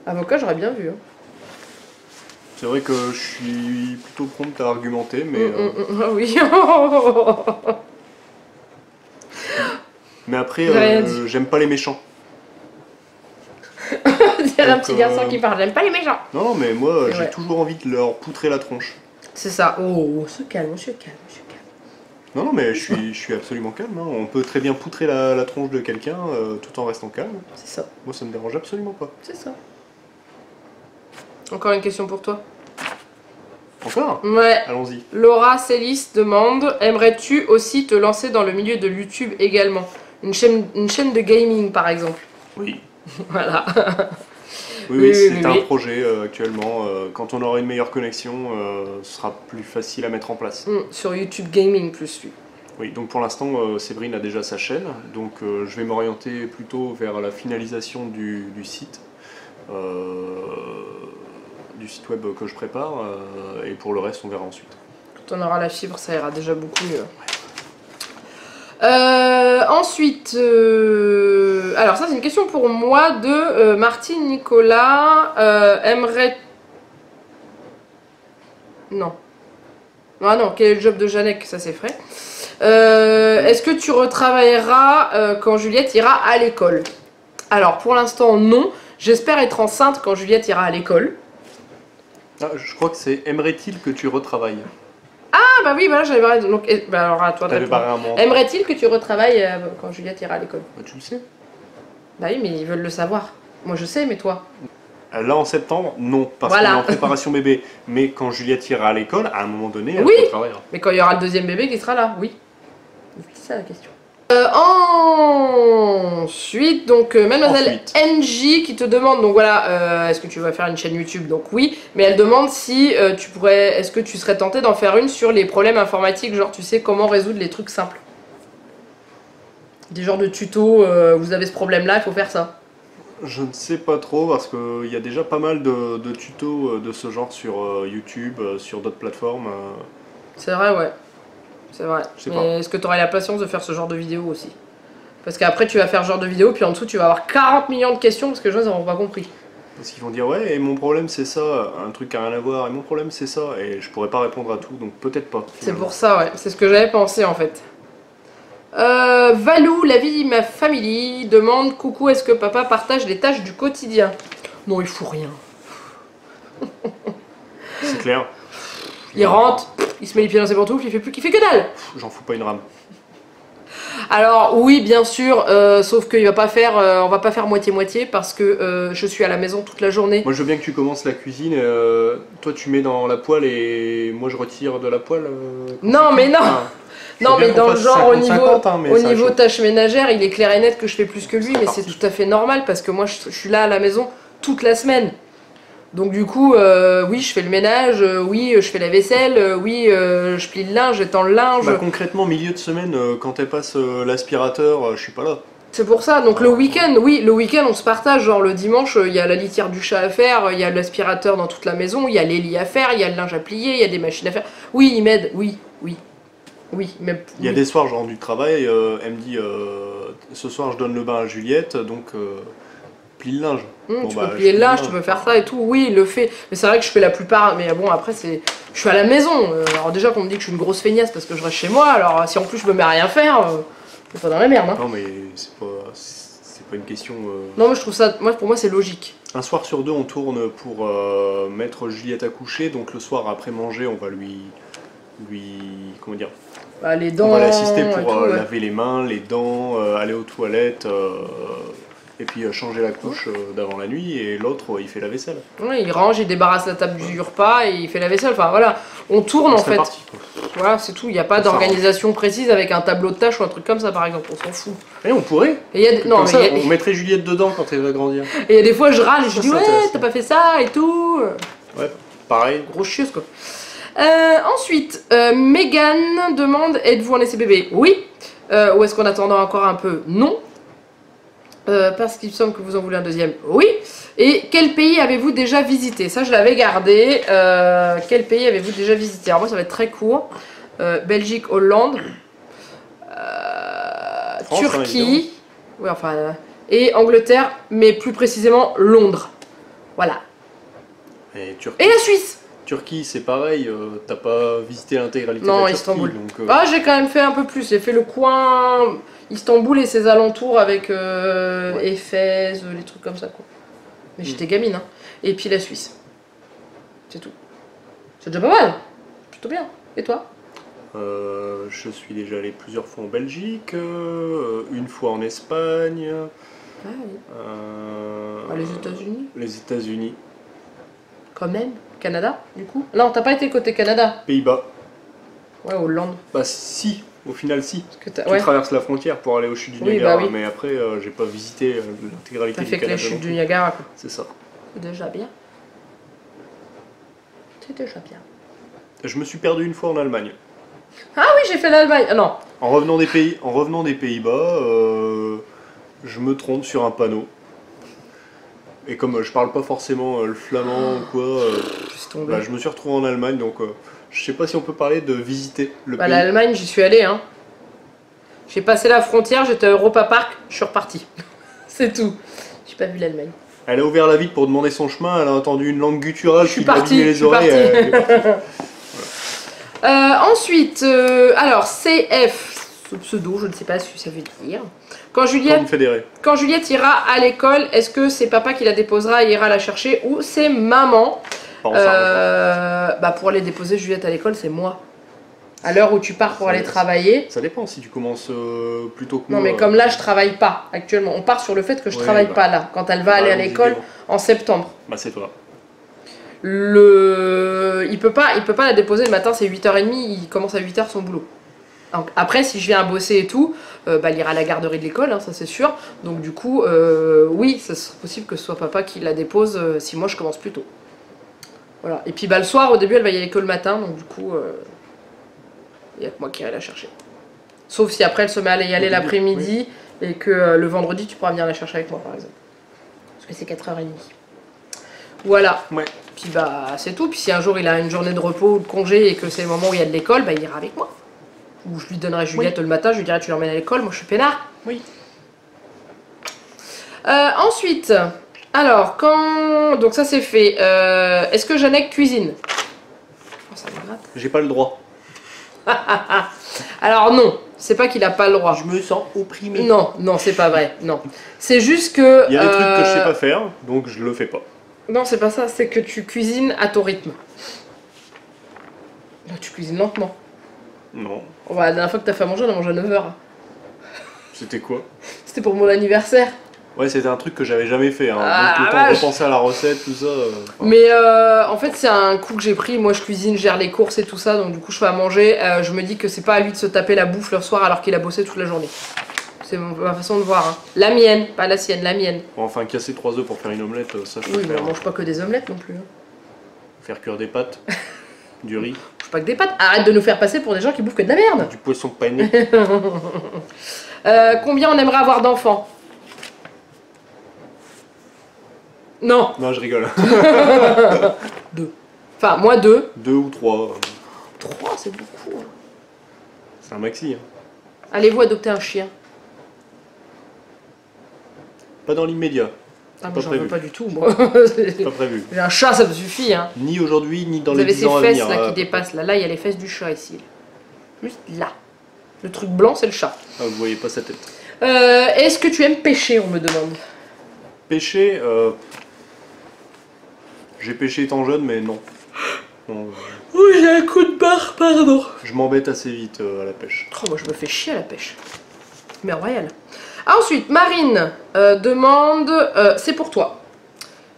Speaker 2: Avocat, j'aurais bien vu. Hein.
Speaker 1: C'est vrai que je suis plutôt prompt à argumenter, mais,
Speaker 2: Ah oui.
Speaker 1: mais après,
Speaker 2: J'ai rien dit.
Speaker 1: j'aime pas les méchants.
Speaker 2: Dire un
Speaker 1: Donc,
Speaker 2: petit garçon qui parle, j'aime pas les méchants.
Speaker 1: Non, mais moi,
Speaker 2: Et
Speaker 1: j'ai
Speaker 2: ouais.
Speaker 1: toujours envie de leur poutrer la tronche.
Speaker 2: C'est ça. Oh, on se calme, on se calme, on se calme.
Speaker 1: Non, mais je suis absolument calme. Hein. On peut très bien poutrer la tronche de quelqu'un tout en restant calme.
Speaker 2: C'est ça,
Speaker 1: Moi, ça me dérange absolument pas.
Speaker 2: c'est ça. Encore une question pour toi.
Speaker 1: Encore
Speaker 2: Ouais.
Speaker 1: Allons-y.
Speaker 2: Laura Célis demande, aimerais-tu aussi te lancer dans le milieu de YouTube également? Une chaîne de gaming par exemple.
Speaker 1: Oui.
Speaker 2: Voilà.
Speaker 1: Oui,
Speaker 2: Oui,
Speaker 1: c'est
Speaker 2: oui,
Speaker 1: un
Speaker 2: oui.
Speaker 1: projet actuellement. Quand on aura une meilleure connexion, ce sera plus facile à mettre en place.
Speaker 2: Sur YouTube Gaming plus lui.
Speaker 1: Oui, donc pour l'instant, Séverine a déjà sa chaîne, donc je vais m'orienter plutôt vers la finalisation du site web que je prépare, et pour le reste, on verra ensuite.
Speaker 2: Quand on aura la fibre, ça ira déjà beaucoup mieux. Ensuite, alors ça c'est une question pour moi de Martine Nicolas. Aimerait... Non. Ah non, quel est le job de Janek? Ça c'est vrai. Est-ce que tu retravailleras quand Juliette ira à l'école? Alors pour l'instant non, j'espère être enceinte quand Juliette ira à l'école.
Speaker 1: Ah, je crois que c'est aimerait-il que tu retravailles.
Speaker 2: Ah bah oui, voilà, j'avais barré. Donc, bah alors à toi de
Speaker 1: T'avais
Speaker 2: répondre.
Speaker 1: barré un mois.
Speaker 2: Aimerait-il que tu retravailles quand Juliette ira à l'école?
Speaker 1: Bah, tu le sais.
Speaker 2: Bah oui, mais ils veulent le savoir. Moi je sais, mais toi?
Speaker 1: Là en septembre, non, parce
Speaker 2: Voilà.
Speaker 1: qu'on est en préparation bébé. Mais quand Juliette ira à l'école, à un moment donné, elle
Speaker 2: Oui.
Speaker 1: retravaillera.
Speaker 2: Mais quand il y aura le deuxième bébé qui sera là, oui. C'est ça la question. Ensuite, donc Mademoiselle NJ qui te demande, donc voilà, est-ce que tu vas faire une chaîne YouTube? Donc oui, mais elle demande si tu pourrais, est-ce que tu serais tenté d'en faire une sur les problèmes informatiques, genre tu sais comment résoudre les trucs simples. Des genres de tutos, vous avez ce problème-là, il faut faire ça.
Speaker 1: Je ne sais pas trop parce qu'il y a déjà pas mal de tutos de ce genre sur YouTube, sur d'autres plateformes.
Speaker 2: C'est vrai, ouais. C'est vrai.
Speaker 1: Je sais
Speaker 2: Mais
Speaker 1: pas.
Speaker 2: est-ce que tu aurais la patience de faire ce genre de vidéo aussi? Parce qu'après tu vas faire ce genre de vidéo, puis en dessous tu vas avoir 40 millions de questions parce que les gens n'auront pas compris.
Speaker 1: Parce qu'ils vont dire ouais, et mon problème c'est ça, un truc qui a rien à voir, et mon problème c'est ça, et je pourrais pas répondre à tout, donc peut-être pas.
Speaker 2: C'est pour ça, ouais. C'est ce que j'avais pensé en fait. Valou, la vie, ma famille, demande coucou, est-ce que papa partage les tâches du quotidien? Non, il fout rien.
Speaker 1: C'est clair.
Speaker 2: Il rentre, il se met les pieds dans ses pantoufles, il fait que dalle.
Speaker 1: J'en fous pas une rame.
Speaker 2: Alors oui, bien sûr, sauf qu'il va pas faire, on va pas faire moitié-moitié parce que je suis à la maison toute la journée.
Speaker 1: Moi je veux bien que tu commences la cuisine, toi tu mets dans la poêle et moi je retire de la poêle.
Speaker 2: Non mais non.
Speaker 1: Ah.
Speaker 2: Non mais dans le genre au niveau, au niveau
Speaker 1: tâche.
Speaker 2: tâches ménagères, il est clair et net que je fais plus que lui, mais c'est
Speaker 1: parti.
Speaker 2: tout à fait normal parce que moi je suis là à la maison toute la semaine. Donc du coup, oui, je fais le ménage, oui, je fais la vaisselle, oui, je plie le linge, j'étends le linge.
Speaker 1: Bah, concrètement, milieu de semaine, quand elle passe l'aspirateur, je suis pas là.
Speaker 2: C'est pour ça, donc le week-end, oui, le week-end on se partage, genre le dimanche, il y a la litière du chat à faire, il y a l'aspirateur dans toute la maison, il y a les lits à faire, il y a le linge à plier, il y a des machines à faire. Oui, il m'aide, oui, oui. Oui, mais...
Speaker 1: Il y a des soirs, je rentre du travail, elle me dit ce soir je donne le bain à Juliette, donc plie le linge. Bon,
Speaker 2: tu
Speaker 1: bah,
Speaker 2: peux plier le linge,
Speaker 1: plie
Speaker 2: tu peux faire ça et tout, oui, il le fait. Mais c'est vrai que je fais la plupart, mais bon, après, c'est... Je suis à la maison, alors déjà qu'on me dit que je suis une grosse feignasse parce que je reste chez moi, alors si en plus je me mets à rien faire, c'est pas dans la merde, hein.
Speaker 1: Non, mais c'est pas une question.
Speaker 2: Non, mais je trouve ça, moi, pour moi, c'est logique.
Speaker 1: Un soir sur deux, on tourne pour mettre Juliette à coucher, donc le soir après manger, on va lui comment dire,
Speaker 2: Bah, les dents,
Speaker 1: on va l'assister
Speaker 2: et
Speaker 1: pour
Speaker 2: tout, ouais.
Speaker 1: laver les mains, les dents, aller aux toilettes, et puis changer la couche d'avant la nuit, et l'autre il fait la vaisselle.
Speaker 2: Ouais, il range, il débarrasse la table du repas et il fait la vaisselle, enfin voilà, on tourne en
Speaker 1: C'est
Speaker 2: fait.
Speaker 1: parti, quoi.
Speaker 2: Voilà, c'est tout, il n'y a pas
Speaker 1: Ça
Speaker 2: d'organisation précise avec un tableau de tâches ou un truc comme ça par exemple, on s'en fout.
Speaker 1: Et on pourrait.
Speaker 2: Et il y a des... Non,
Speaker 1: Comme
Speaker 2: mais
Speaker 1: ça,
Speaker 2: il y a...
Speaker 1: on mettrait Juliette dedans quand elle va grandir.
Speaker 2: Et il y a des fois je râle et je
Speaker 1: Ça,
Speaker 2: dis
Speaker 1: c'est
Speaker 2: ouais,
Speaker 1: intéressant.
Speaker 2: t'as pas fait ça et tout.
Speaker 1: Ouais, pareil.
Speaker 2: Grosse chieuse quoi. Ensuite, Megan demande êtes-vous en bébé? Oui. Ou est-ce qu'on attendra encore un peu? Non. Parce qu'il me semble que vous en voulez un deuxième? Oui. Et quel pays avez-vous déjà visité? Ça, je l'avais gardé. Quel pays avez-vous déjà visité? Alors, moi, ça va être très court. Belgique, Hollande,
Speaker 1: France,
Speaker 2: Turquie, oui, enfin, et Angleterre, mais plus précisément Londres. Voilà.
Speaker 1: Et
Speaker 2: Et la Suisse!
Speaker 1: Turquie, c'est pareil, t'as pas visité l'intégralité
Speaker 2: Non,
Speaker 1: de la Turquie,
Speaker 2: Istanbul.
Speaker 1: donc,
Speaker 2: Ah, j'ai quand même fait un peu plus. J'ai fait le coin Istanbul et ses alentours avec
Speaker 1: Ouais.
Speaker 2: Éphèse, les trucs comme ça, quoi. Mais j'étais gamine, hein. Et puis la Suisse. C'est tout. C'est déjà pas mal. Plutôt bien. Et toi?
Speaker 1: je suis déjà allé plusieurs fois en Belgique, une fois en Espagne,
Speaker 2: Ah, oui.
Speaker 1: euh,
Speaker 2: Les États-Unis?
Speaker 1: les États-Unis,
Speaker 2: Quand même. Canada, du coup? Non, t'as pas été côté Canada.
Speaker 1: Pays-Bas.
Speaker 2: Ouais, Hollande.
Speaker 1: Bah si, au final si.
Speaker 2: Parce que t'as...
Speaker 1: Tu
Speaker 2: Ouais.
Speaker 1: traverses la frontière pour aller aux chutes du
Speaker 2: Oui,
Speaker 1: Niagara,
Speaker 2: bah oui.
Speaker 1: mais après j'ai pas visité l'intégralité
Speaker 2: T'as
Speaker 1: du
Speaker 2: fait que la
Speaker 1: Canada.
Speaker 2: chute
Speaker 1: non
Speaker 2: du
Speaker 1: plus.
Speaker 2: Niagara, quoi.
Speaker 1: C'est ça.
Speaker 2: C'est déjà bien. C'est déjà bien.
Speaker 1: Je me suis perdu une fois en Allemagne.
Speaker 2: Ah oui, j'ai fait l'Allemagne. Ah non.
Speaker 1: En revenant des Pays-Bas, je me trompe sur un panneau. Et comme je parle pas forcément le flamand ou quoi,
Speaker 2: Laisse tomber.
Speaker 1: bah, je me suis retrouvé en Allemagne, donc je sais pas si on peut parler de visiter le
Speaker 2: Bah,
Speaker 1: pays.
Speaker 2: l'Allemagne, j'y suis allée, hein. J'ai passé la frontière, j'étais à Europa Park, je suis repartie. C'est tout. J'ai pas vu l'Allemagne.
Speaker 1: Elle a ouvert la vitre pour demander son chemin, elle a entendu une langue gutturale
Speaker 2: Je suis
Speaker 1: qui lui a
Speaker 2: partie,
Speaker 1: abîmé
Speaker 2: je
Speaker 1: les
Speaker 2: suis
Speaker 1: oreilles.
Speaker 2: partie. Ensuite, alors CF, ce pseudo, je ne sais pas ce que ça veut dire.
Speaker 1: Forme fédérée.
Speaker 2: Quand Juliette ira à l'école, est-ce que c'est papa qui la déposera et ira la chercher ou c'est maman? Bah pour aller déposer Juliette à l'école, c'est moi. À l'heure où tu pars pour aller travailler.
Speaker 1: Ça dépend si tu commences plus tôt que moi.
Speaker 2: Non mais comme là je travaille pas actuellement. On part sur le fait que je travaille pas là. Quand elle va aller à l'école en septembre.
Speaker 1: Bah c'est toi.
Speaker 2: Il peut pas la déposer le matin, c'est 8h30, il commence à 8h son boulot. Donc, après si je viens à bosser et tout, bah, il ira à la garderie de l'école, hein, ça c'est sûr. Donc du coup, oui, ça serait possible que ce soit papa qui la dépose si moi je commence plus tôt. Voilà. Et puis bah, le soir, au début, elle va y aller que le matin, donc du coup, il n'y a que moi qui irai la chercher. Sauf si après elle se met à y aller l'après-midi et que le vendredi, tu pourras venir la chercher avec moi par exemple. Parce que c'est 4h30. Voilà.
Speaker 1: Ouais.
Speaker 2: Puis bah c'est tout. Puis si un jour il a une journée de repos ou de congé et que c'est le moment où il y a de l'école, bah il ira avec moi. Ou je lui donnerai Juliette le matin, je lui dirai tu l'emmènes à l'école, moi je suis peinard.
Speaker 1: Oui.
Speaker 2: Ensuite, alors quand... Donc ça c'est fait. Est-ce que Jeannette cuisine? Oh, ça me gratte.
Speaker 1: J'ai pas le droit.
Speaker 2: Alors non, c'est pas qu'il a pas le droit.
Speaker 1: Je me sens opprimé.
Speaker 2: Non, non, c'est pas vrai. Non. C'est juste que...
Speaker 1: Il y a des trucs que je sais pas faire, donc je le fais pas.
Speaker 2: Non, c'est pas ça, c'est que tu cuisines à ton rythme. Là, tu cuisines lentement.
Speaker 1: Non.
Speaker 2: Oh, bah, la dernière fois que t'as fait à manger, on a mangé à 9h.
Speaker 1: C'était quoi?
Speaker 2: C'était pour mon anniversaire.
Speaker 1: Ouais, c'était un truc que j'avais jamais fait. Hein.
Speaker 2: Ah,
Speaker 1: donc le temps de repenser à la recette, tout ça.
Speaker 2: Mais en fait, c'est un coup que j'ai pris. Moi, je cuisine, je gère les courses et tout ça. Donc, du coup, je fais à manger. Je me dis que c'est pas à lui de se taper la bouffe le soir alors qu'il a bossé toute la journée. C'est ma façon de voir. Hein. La mienne, pas la sienne, la mienne.
Speaker 1: Bon, enfin, casser 3 œufs pour faire une omelette, ça je peux
Speaker 2: Oui, mais
Speaker 1: faire.
Speaker 2: on mange pas que des omelettes non plus. Hein.
Speaker 1: Faire cuire des pâtes, du riz.
Speaker 2: On mange pas que des pâtes. Arrête de nous faire passer pour des gens qui bouffent que de la merde.
Speaker 1: Du poisson pané.
Speaker 2: Combien on aimerait avoir d'enfants? Non.
Speaker 1: Non, je rigole.
Speaker 2: 2. Enfin, moi 2.
Speaker 1: 2 ou 3.
Speaker 2: 3, c'est beaucoup. Hein.
Speaker 1: C'est un maxi. Hein.
Speaker 2: Allez-vous adopter un chien?
Speaker 1: Pas dans l'immédiat.
Speaker 2: Ah, moi j'en veux pas du tout, moi.
Speaker 1: C'est pas prévu.
Speaker 2: J'ai un chat, ça me suffit. Hein.
Speaker 1: Ni aujourd'hui, ni dans
Speaker 2: Vous
Speaker 1: les
Speaker 2: avez
Speaker 1: 10
Speaker 2: ces
Speaker 1: ans à
Speaker 2: fesses
Speaker 1: venir.
Speaker 2: là qui dépassent. Là, il y a les fesses du chat ici. Juste là. Le truc blanc, c'est le chat.
Speaker 1: Ah, vous voyez pas sa tête.
Speaker 2: Est-ce que tu aimes pêcher, on me demande?
Speaker 1: Pêcher, j'ai pêché étant jeune, mais non. Non,
Speaker 2: Oui, j'ai un coup de barre, pardon.
Speaker 1: je m'embête assez vite à la pêche.
Speaker 2: Oh, moi je me fais chier à la pêche. Mais royal. Ensuite, Marine demande, c'est pour toi.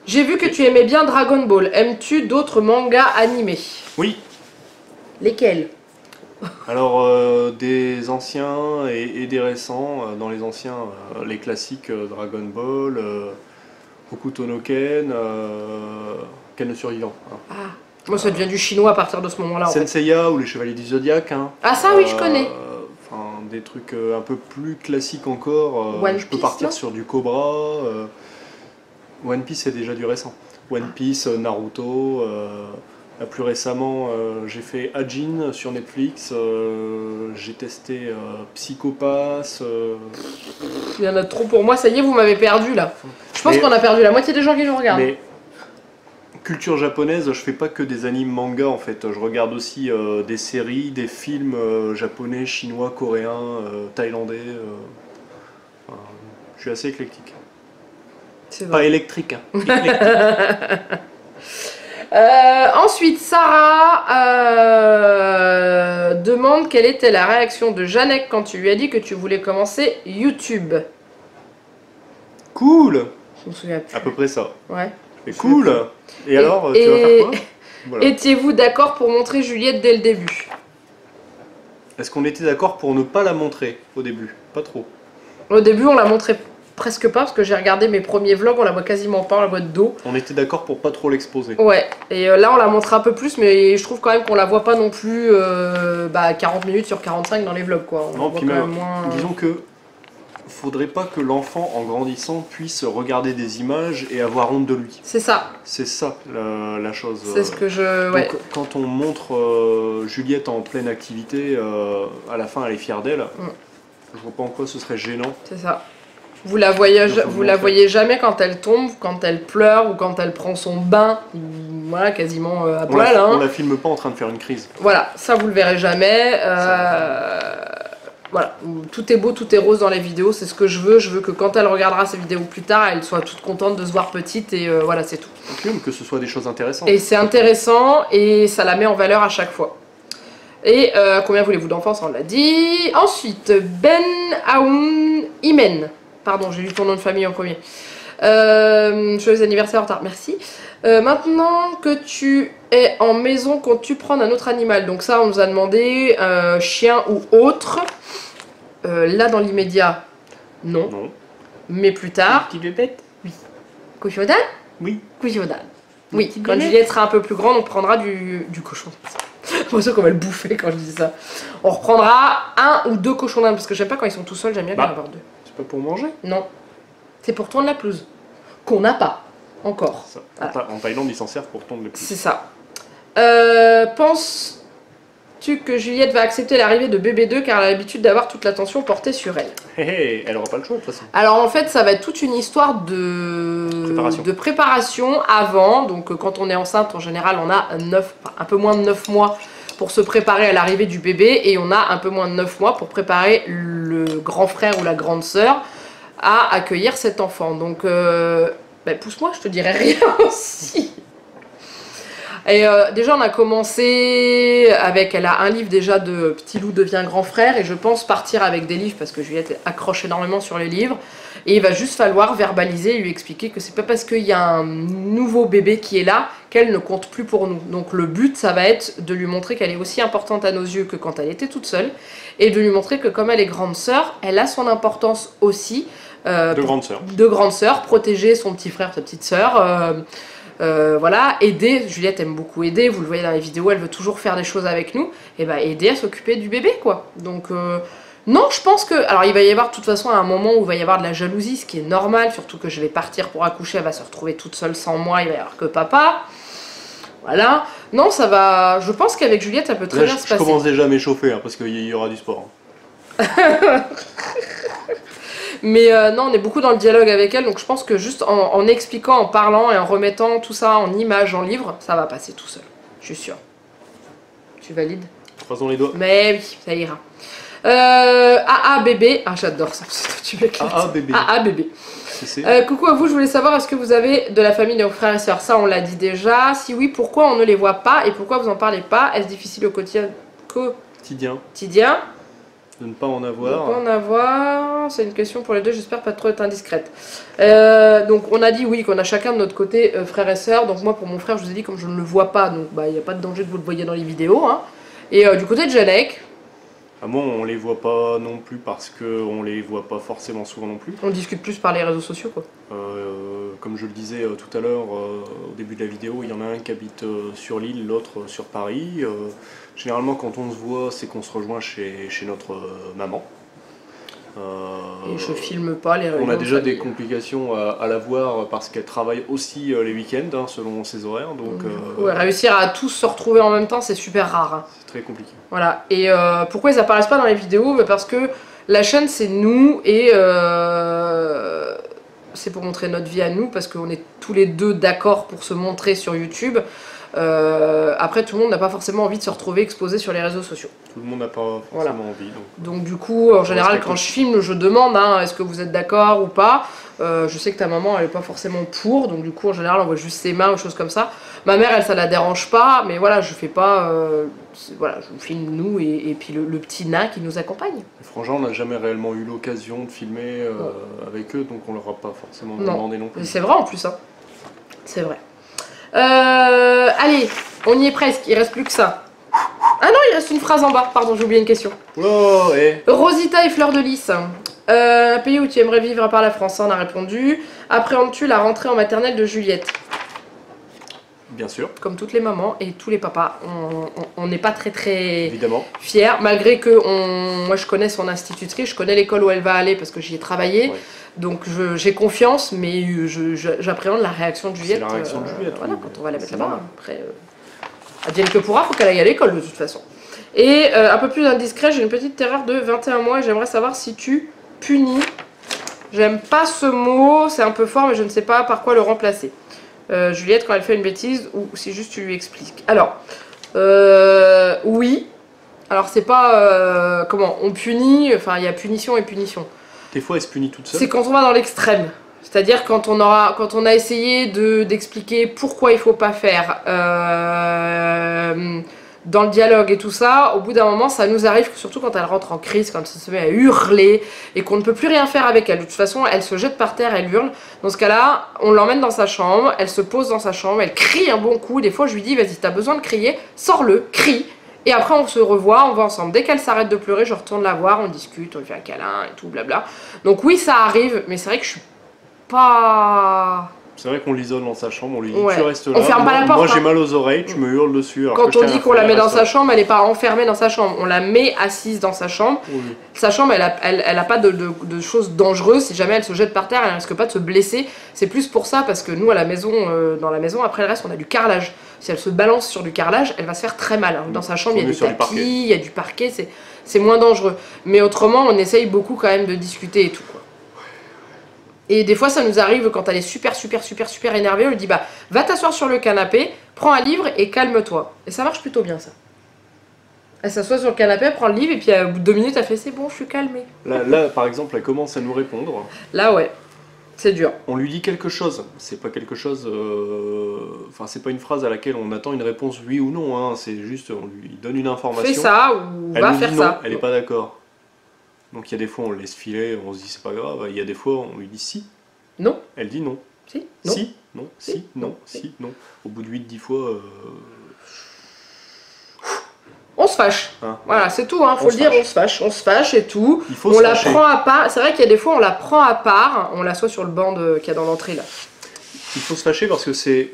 Speaker 2: J'ai vu que tu aimais bien Dragon Ball. Aimes-tu d'autres mangas animés?
Speaker 1: Oui.
Speaker 2: Lesquels?
Speaker 1: Alors, des anciens et des récents. Dans les anciens, les classiques Dragon Ball, Hokuto no Ken, Ken le survivant. Hein.
Speaker 2: Ah, moi ça devient du chinois à partir de ce moment-là. En fait.
Speaker 1: Senseiya ou les Chevaliers du Zodiaque. Hein.
Speaker 2: Ah ça oui, je connais.
Speaker 1: Enfin, des trucs un peu plus classiques encore.
Speaker 2: One
Speaker 1: je peux
Speaker 2: Piece,
Speaker 1: partir
Speaker 2: non
Speaker 1: sur du Cobra. One Piece c'est déjà du récent. One Piece, Naruto. Là, plus récemment, j'ai fait Ajin sur Netflix. J'ai testé Psychopass.
Speaker 2: Il y en a trop pour moi. Ça y est, vous m'avez perdu là. Je pense qu'on a perdu la moitié des gens qui nous regardent.
Speaker 1: Mais culture japonaise, je fais pas que des animes manga en fait. Je regarde aussi des séries, des films japonais, chinois, coréens, thaïlandais. Je suis assez éclectique.
Speaker 2: C'est
Speaker 1: Pas
Speaker 2: vrai.
Speaker 1: électrique, hein. Éclectique.
Speaker 2: Ensuite, Sarah demande quelle était la réaction de Jeannette quand tu lui as dit que tu voulais commencer YouTube.
Speaker 1: Cool.
Speaker 2: Je me souviens plus.
Speaker 1: À peu près ça.
Speaker 2: Ouais.
Speaker 1: Mais cool. Et alors, tu vas faire quoi? Voilà.
Speaker 2: Étiez-vous d'accord pour montrer Juliette dès le début?
Speaker 1: Est-ce qu'on était d'accord pour ne pas la montrer au début? Pas trop.
Speaker 2: Au début, on la montrait presque pas parce que j'ai regardé mes premiers vlogs, on la voit quasiment pas, on la voit de dos.
Speaker 1: On était d'accord pour pas trop l'exposer.
Speaker 2: Ouais, et là on la montre un peu plus, mais je trouve quand même qu'on la voit pas non plus 40 minutes sur 45 dans les vlogs quoi. On
Speaker 1: Non,
Speaker 2: voit
Speaker 1: puis
Speaker 2: quand
Speaker 1: même,
Speaker 2: même moins...
Speaker 1: disons que faudrait pas que l'enfant en grandissant puisse regarder des images et avoir honte de lui.
Speaker 2: C'est ça.
Speaker 1: C'est ça la chose.
Speaker 2: C'est ce que je... Ouais.
Speaker 1: Donc, quand on montre Juliette en pleine activité, à la fin elle est fière d'elle. Je vois pas en quoi ce serait gênant.
Speaker 2: C'est ça. Vous la voyez jamais quand elle tombe, quand elle pleure ou quand elle prend son bain, voilà, quasiment à poil.
Speaker 1: On la filme pas en train de faire une crise.
Speaker 2: Voilà, ça vous le verrez jamais. voilà, où tout est beau, tout est rose dans les vidéos, c'est ce que je veux. Je veux que quand elle regardera ces vidéos plus tard, elle soit toute contente de se voir petite et voilà, c'est tout.
Speaker 1: Ok, mais que ce soit des choses intéressantes.
Speaker 2: Et c'est intéressant et ça la met en valeur à chaque fois. Et combien voulez-vous d'enfants, ça on l'a dit. Ensuite, Ben Aoun Imen. Pardon, j'ai lu ton nom de famille en premier. Joyeux anniversaire en retard, merci. Maintenant que tu es en maison, comptes-tu prendre un autre animal? Donc ça, on nous a demandé chien ou autre. Là, dans l'immédiat, non.
Speaker 1: Non.
Speaker 2: Mais plus tard.
Speaker 1: Petit bébête?
Speaker 2: Oui. Cochon d'âne?
Speaker 1: Oui.
Speaker 2: Cochon d'âne. Oui,
Speaker 1: Petit
Speaker 2: quand
Speaker 1: bébé.
Speaker 2: Juliette sera un peu plus grande, on prendra du cochon d'âne. J'ai l'impression qu'on va le bouffer quand je dis ça. On reprendra 1 ou 2 cochons d'âne parce que j'aime pas quand ils sont tout seuls, j'aime bien en avoir 2.
Speaker 1: C'est pas pour manger?
Speaker 2: Non. C'est pour tondre la pelouse. Qu'on n'a pas. Encore.
Speaker 1: Ça.
Speaker 2: Voilà.
Speaker 1: En Thaïlande, ils s'en servent pour tondre les pelouses.
Speaker 2: C'est ça. Penses-tu que Juliette va accepter l'arrivée de bébé 2 car elle a l'habitude d'avoir toute l'attention portée sur elle?
Speaker 1: Hé hé, elle aura pas le choix de toute façon.
Speaker 2: Alors en fait, ça va être toute une histoire de préparation avant. Donc quand on est enceinte, en général, on a un peu moins de 9 mois pour se préparer à l'arrivée du bébé et on a un peu moins de 9 mois pour préparer le grand frère ou la grande sœur à accueillir cet enfant. Donc, pousse-moi, je te dirai rien aussi. Et déjà, on a commencé avec, elle a un livre déjà de Petit Loup devient grand frère et je pense partir avec des livres parce que Juliette accroche énormément sur les livres. Et il va juste falloir verbaliser et lui expliquer que c'est pas parce qu'il y a un nouveau bébé qui est là qu'elle ne compte plus pour nous. Donc le but, ça va être de lui montrer qu'elle est aussi importante à nos yeux que quand elle était toute seule et de lui montrer que comme elle est grande sœur, elle a son importance aussi.
Speaker 1: De grande sœur.
Speaker 2: De grande sœur, protéger son petit frère, sa petite sœur. Voilà, aider. Juliette aime beaucoup aider, vous le voyez dans les vidéos, elle veut toujours faire des choses avec nous. Et bah aider à s'occuper du bébé, quoi. Donc non, je pense que... Alors il va y avoir de toute façon un moment où il va y avoir de la jalousie, ce qui est normal, surtout que je vais partir pour accoucher, elle va se retrouver toute seule sans moi, il va y avoir que papa. Voilà. Non, ça va... Je pense qu'avec Juliette, ça peut très bien se passer.
Speaker 1: Je commence déjà à m'échauffer, hein, parce qu'il y aura du sport.
Speaker 2: Mais non, on est beaucoup dans le dialogue avec elle, donc je pense que juste en expliquant, en parlant et en remettant tout ça en images, en livre, ça va passer tout seul. Je suis sûre. Tu valides?
Speaker 1: Croisons les doigts.
Speaker 2: Mais oui, ça ira. AA bébé. Ah, j'adore ça. Tu m'éclates.
Speaker 1: AA bébé.
Speaker 2: AA bébé. Coucou à vous, je voulais savoir, est-ce que vous avez de la famille, de vos frères et sœurs? Ça, on l'a dit déjà. Si oui, pourquoi on ne les voit pas et pourquoi vous en parlez pas? Est-ce difficile au quotidien? Quotidien.
Speaker 1: De ne pas en avoir.
Speaker 2: De ne pas en avoir, c'est une question pour les deux, j'espère pas trop être indiscrète. Donc on a dit oui qu'on a chacun de notre côté frères et sœurs, donc moi pour mon frère je vous ai dit comme je ne le vois pas, donc il n'y a pas de danger que vous le voyez dans les vidéos. Hein. Et du côté de Janek...
Speaker 1: Moi on les voit pas non plus parce qu'on les voit pas forcément souvent non plus.
Speaker 2: On discute plus par les réseaux sociaux quoi.
Speaker 1: Comme je le disais tout à l'heure au début de la vidéo, il y en a un qui habite sur l'île, l'autre sur Paris. Généralement quand on se voit c'est qu'on se rejoint chez notre maman.
Speaker 2: Et je filme pas les réunions.
Speaker 1: On a déjà des complications à la voir parce qu'elle travaille aussi les week-ends hein, selon ses horaires. Donc,
Speaker 2: ouais, réussir à tous se retrouver en même temps c'est super rare. Hein.
Speaker 1: C'est très compliqué.
Speaker 2: Voilà. Et pourquoi ils apparaissent pas dans les vidéos? Parce que la chaîne c'est nous et c'est pour montrer notre vie à nous parce qu'on est tous les deux d'accord pour se montrer sur YouTube. Après tout le monde n'a pas forcément envie de se retrouver exposé sur les réseaux sociaux.
Speaker 1: Tout le monde n'a pas forcément envie.
Speaker 2: Donc du coup en général quand je filme je demande hein, est-ce que vous êtes d'accord ou pas. Je sais que ta maman elle est pas forcément pour, donc du coup en général on voit juste ses mains ou choses comme ça. Ma mère elle ça la dérange pas, mais voilà je fais pas, voilà je filme nous et puis le petit nain qui nous accompagne.
Speaker 1: Les frangins on n'a jamais réellement eu l'occasion de filmer avec eux, donc on leur a pas forcément demandé non plus.
Speaker 2: C'est vrai en plus hein, c'est vrai. Allez, on y est presque, il reste plus que ça. Ah non, il reste une phrase en bas, pardon, j'ai oublié une question.
Speaker 1: Oh, hey.
Speaker 2: Rosita et Fleur de Lys. Un pays où tu aimerais vivre à part la France, on a répondu. Appréhendes-tu la rentrée en maternelle de Juliette?
Speaker 1: Bien sûr.
Speaker 2: Comme toutes les mamans et tous les papas, on n'est pas très
Speaker 1: évidemment
Speaker 2: fiers, malgré que moi je connais son institutrice, je connais l'école où elle va aller parce que j'y ai travaillé. Ouais. Donc j'ai confiance, mais j'appréhende la réaction de Juliette.
Speaker 1: C'est la réaction de Juliette.
Speaker 2: Voilà, quand on va la mettre là-bas. Après, advienne que pourra, faut qu'elle aille à l'école de toute façon. Et un peu plus indiscret, j'ai une petite terreur de 21 mois et j'aimerais savoir si tu punis. J'aime pas ce mot, c'est un peu fort, mais je ne sais pas par quoi le remplacer. Juliette, quand elle fait une bêtise, ou si juste tu lui expliques. Alors, oui, Alors c'est pas comment on punit, enfin il y a punition et punition.
Speaker 1: Des fois, elle se punit toute seule.
Speaker 2: C'est quand on va dans l'extrême. C'est-à-dire quand on a essayé d'expliquer pourquoi il faut pas faire dans le dialogue et tout ça, au bout d'un moment ça nous arrive, surtout quand elle rentre en crise, quand elle se met à hurler et qu'on ne peut plus rien faire avec elle. De toute façon elle se jette par terre, elle hurle. Dans ce cas-là, on l'emmène dans sa chambre, elle se pose dans sa chambre, elle crie un bon coup. Des fois je lui dis vas-y, t'as besoin de crier, sors-le, crie. Et après on se revoit, on va ensemble. Dès qu'elle s'arrête de pleurer, je retourne la voir, on discute, on lui fait un câlin et tout, blabla. Donc oui, ça arrive, mais c'est vrai que je suis pas...
Speaker 1: C'est vrai qu'on l'isole dans sa chambre, on lui dit
Speaker 2: Ouais.
Speaker 1: tu restes là.
Speaker 2: On ferme pas la porte,
Speaker 1: Moi j'ai
Speaker 2: hein.
Speaker 1: mal aux oreilles, tu me hurles dessus. Alors
Speaker 2: Quand
Speaker 1: que
Speaker 2: on
Speaker 1: je t'ai
Speaker 2: dit
Speaker 1: rien
Speaker 2: qu'on
Speaker 1: fait,
Speaker 2: la met
Speaker 1: elle
Speaker 2: dans
Speaker 1: reste
Speaker 2: sa
Speaker 1: là.
Speaker 2: chambre, elle n'est pas enfermée dans sa chambre. On la met assise dans sa chambre.
Speaker 1: Oui.
Speaker 2: Sa chambre, elle a pas de choses dangereuses. Si jamais elle se jette par terre, elle risque pas de se blesser. C'est plus pour ça, parce que nous, à la maison, dans la maison, après le reste, on a du carrelage. Si elle se balance sur du carrelage, elle va se faire très mal. Alors, dans sa chambre, il y a du tapis, il y a du parquet, c'est moins dangereux. Mais autrement, on essaye beaucoup quand même de discuter et tout, quoi. Et des fois, ça nous arrive quand elle est super énervée, on lui dit bah va t'asseoir sur le canapé, prends un livre et calme-toi. Et ça marche plutôt bien, ça. Elle s'assoit sur le canapé, elle prend le livre et puis au bout de 2 minutes, elle fait c'est bon, je suis calmée.
Speaker 1: Là, par exemple, elle commence à nous répondre.
Speaker 2: Là, ouais, c'est dur.
Speaker 1: On lui dit quelque chose. C'est pas quelque chose. Enfin, c'est pas une phrase à laquelle on attend une réponse oui ou non. Hein. C'est juste, on lui donne une information.
Speaker 2: Fais ça ou
Speaker 1: Elle
Speaker 2: va
Speaker 1: nous
Speaker 2: faire
Speaker 1: dit non,
Speaker 2: ça.
Speaker 1: elle est pas d'accord. Donc il y a des fois on le laisse filer, on se dit c'est pas grave. Il y a des fois on lui dit si.
Speaker 2: Non.
Speaker 1: Elle dit non.
Speaker 2: Si. Non.
Speaker 1: Si, non, si, non, si, non. Au bout de 8-10 fois.
Speaker 2: On se fâche.
Speaker 1: Hein,
Speaker 2: Voilà, c'est tout, hein. Faut
Speaker 1: On
Speaker 2: le
Speaker 1: se
Speaker 2: dire,
Speaker 1: fâche.
Speaker 2: on se fâche et tout.
Speaker 1: Il faut
Speaker 2: On
Speaker 1: se
Speaker 2: la
Speaker 1: fâcher.
Speaker 2: prend à part. C'est vrai qu'il y a des fois, on la prend à part. On l'assoit sur le banc qu'il y a dans l'entrée là.
Speaker 1: Il faut se fâcher parce que c'est.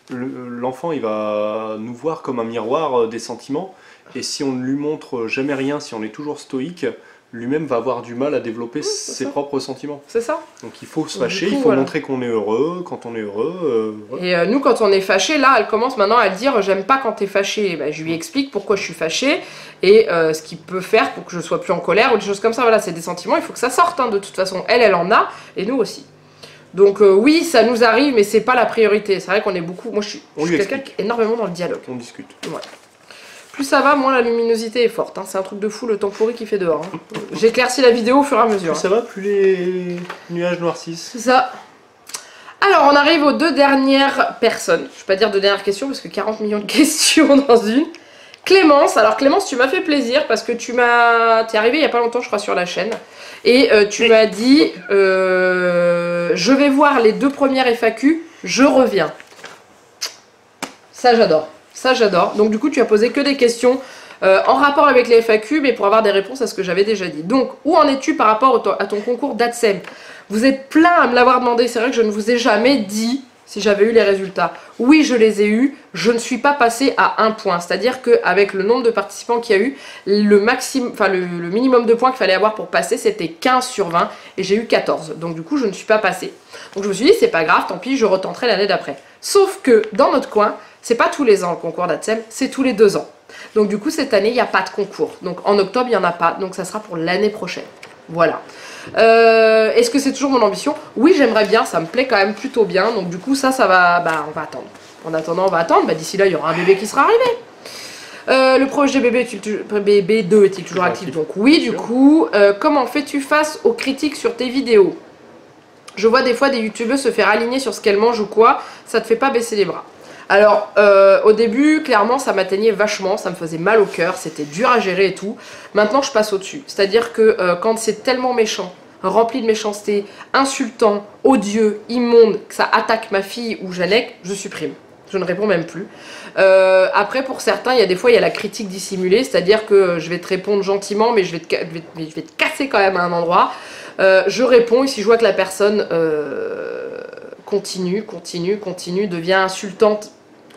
Speaker 1: L'enfant il va nous voir comme un miroir des sentiments. Et si on ne lui montre jamais rien, si on est toujours stoïque, lui-même va avoir du mal à développer ses propres sentiments.
Speaker 2: C'est ça.
Speaker 1: Donc il faut se
Speaker 2: Donc,
Speaker 1: fâcher,
Speaker 2: du coup,
Speaker 1: il faut
Speaker 2: voilà.
Speaker 1: montrer qu'on est heureux. Quand on est heureux. Voilà.
Speaker 2: Et nous, quand on est fâché, là, elle commence maintenant à dire j'aime pas quand t'es fâché. Ben, je lui explique pourquoi je suis fâché et ce qu'il peut faire pour que je sois plus en colère ou des choses comme ça. Voilà, c'est des sentiments, il faut que ça sorte. Hein, de toute façon, elle en a et nous aussi. Donc oui, ça nous arrive, mais c'est pas la priorité. C'est vrai qu'on est beaucoup. Moi, je suis quelqu'un qui est énormément dans le dialogue.
Speaker 1: On discute.
Speaker 2: Ouais. Plus ça va, moins la luminosité est forte. Hein. C'est un truc de fou le temps pourri qu'il fait dehors. Hein. J'éclaircis la vidéo au fur et à mesure.
Speaker 1: Plus ça va, plus les nuages noircissent.
Speaker 2: C'est ça. Alors, on arrive aux 2 dernières personnes. Je vais pas dire 2 dernières questions parce que 40 millions de questions dans une. Clémence. Alors, Clémence, tu m'as fait plaisir parce que t'es arrivée il y a pas longtemps, je crois, sur la chaîne. Et tu m'as dit je vais voir les 2 premières FAQ, je reviens. Ça, j'adore. Ça, j'adore. Donc, du coup, tu as posé que des questions en rapport avec les FAQ, mais pour avoir des réponses à ce que j'avais déjà dit. Donc, où en es-tu par rapport à ton concours d'ADSEM? Vous êtes plein à me l'avoir demandé. C'est vrai que je ne vous ai jamais dit si j'avais eu les résultats. Oui, je les ai eus. Je ne suis pas passée à 1 point. C'est-à-dire qu'avec le nombre de participants qu'il y a eu, le minimum de points qu'il fallait avoir pour passer, c'était 15 sur 20. Et j'ai eu 14. Donc, du coup, je ne suis pas passée. Donc, je me suis dit, c'est pas grave, tant pis, je retenterai l'année d'après. Sauf que, dans notre coin, c'est pas tous les ans le concours d'ADSEM, c'est tous les 2 ans. Donc du coup cette année il n'y a pas de concours. Donc en octobre il n'y en a pas, donc ça sera pour l'année prochaine. Voilà. Est-ce que c'est toujours mon ambition? Oui, j'aimerais bien, ça me plaît quand même plutôt bien. Donc du coup ça va, bah on va attendre. En attendant on va attendre, bah, d'ici là il y aura un bébé qui sera arrivé. Le projet BB2 est-il toujours actif? Donc oui, du coup, comment fais-tu face aux critiques sur tes vidéos? Je vois des fois des youtubeurs se faire aligner sur ce qu'elles mangent ou quoi, ça te fait pas baisser les bras? Alors, au début, clairement, ça m'atteignait vachement, ça me faisait mal au cœur, c'était dur à gérer et tout. Maintenant, je passe au-dessus. C'est-à-dire que quand c'est tellement méchant, rempli de méchanceté, insultant, odieux, immonde, que ça attaque ma fille ou Janek, je supprime. Je ne réponds même plus. Après, pour certains, il y a des fois, il y a la critique dissimulée, c'est-à-dire que je vais te répondre gentiment, mais je vais te casser quand même à un endroit. Je réponds, et si je vois que la personne continue, devient insultante,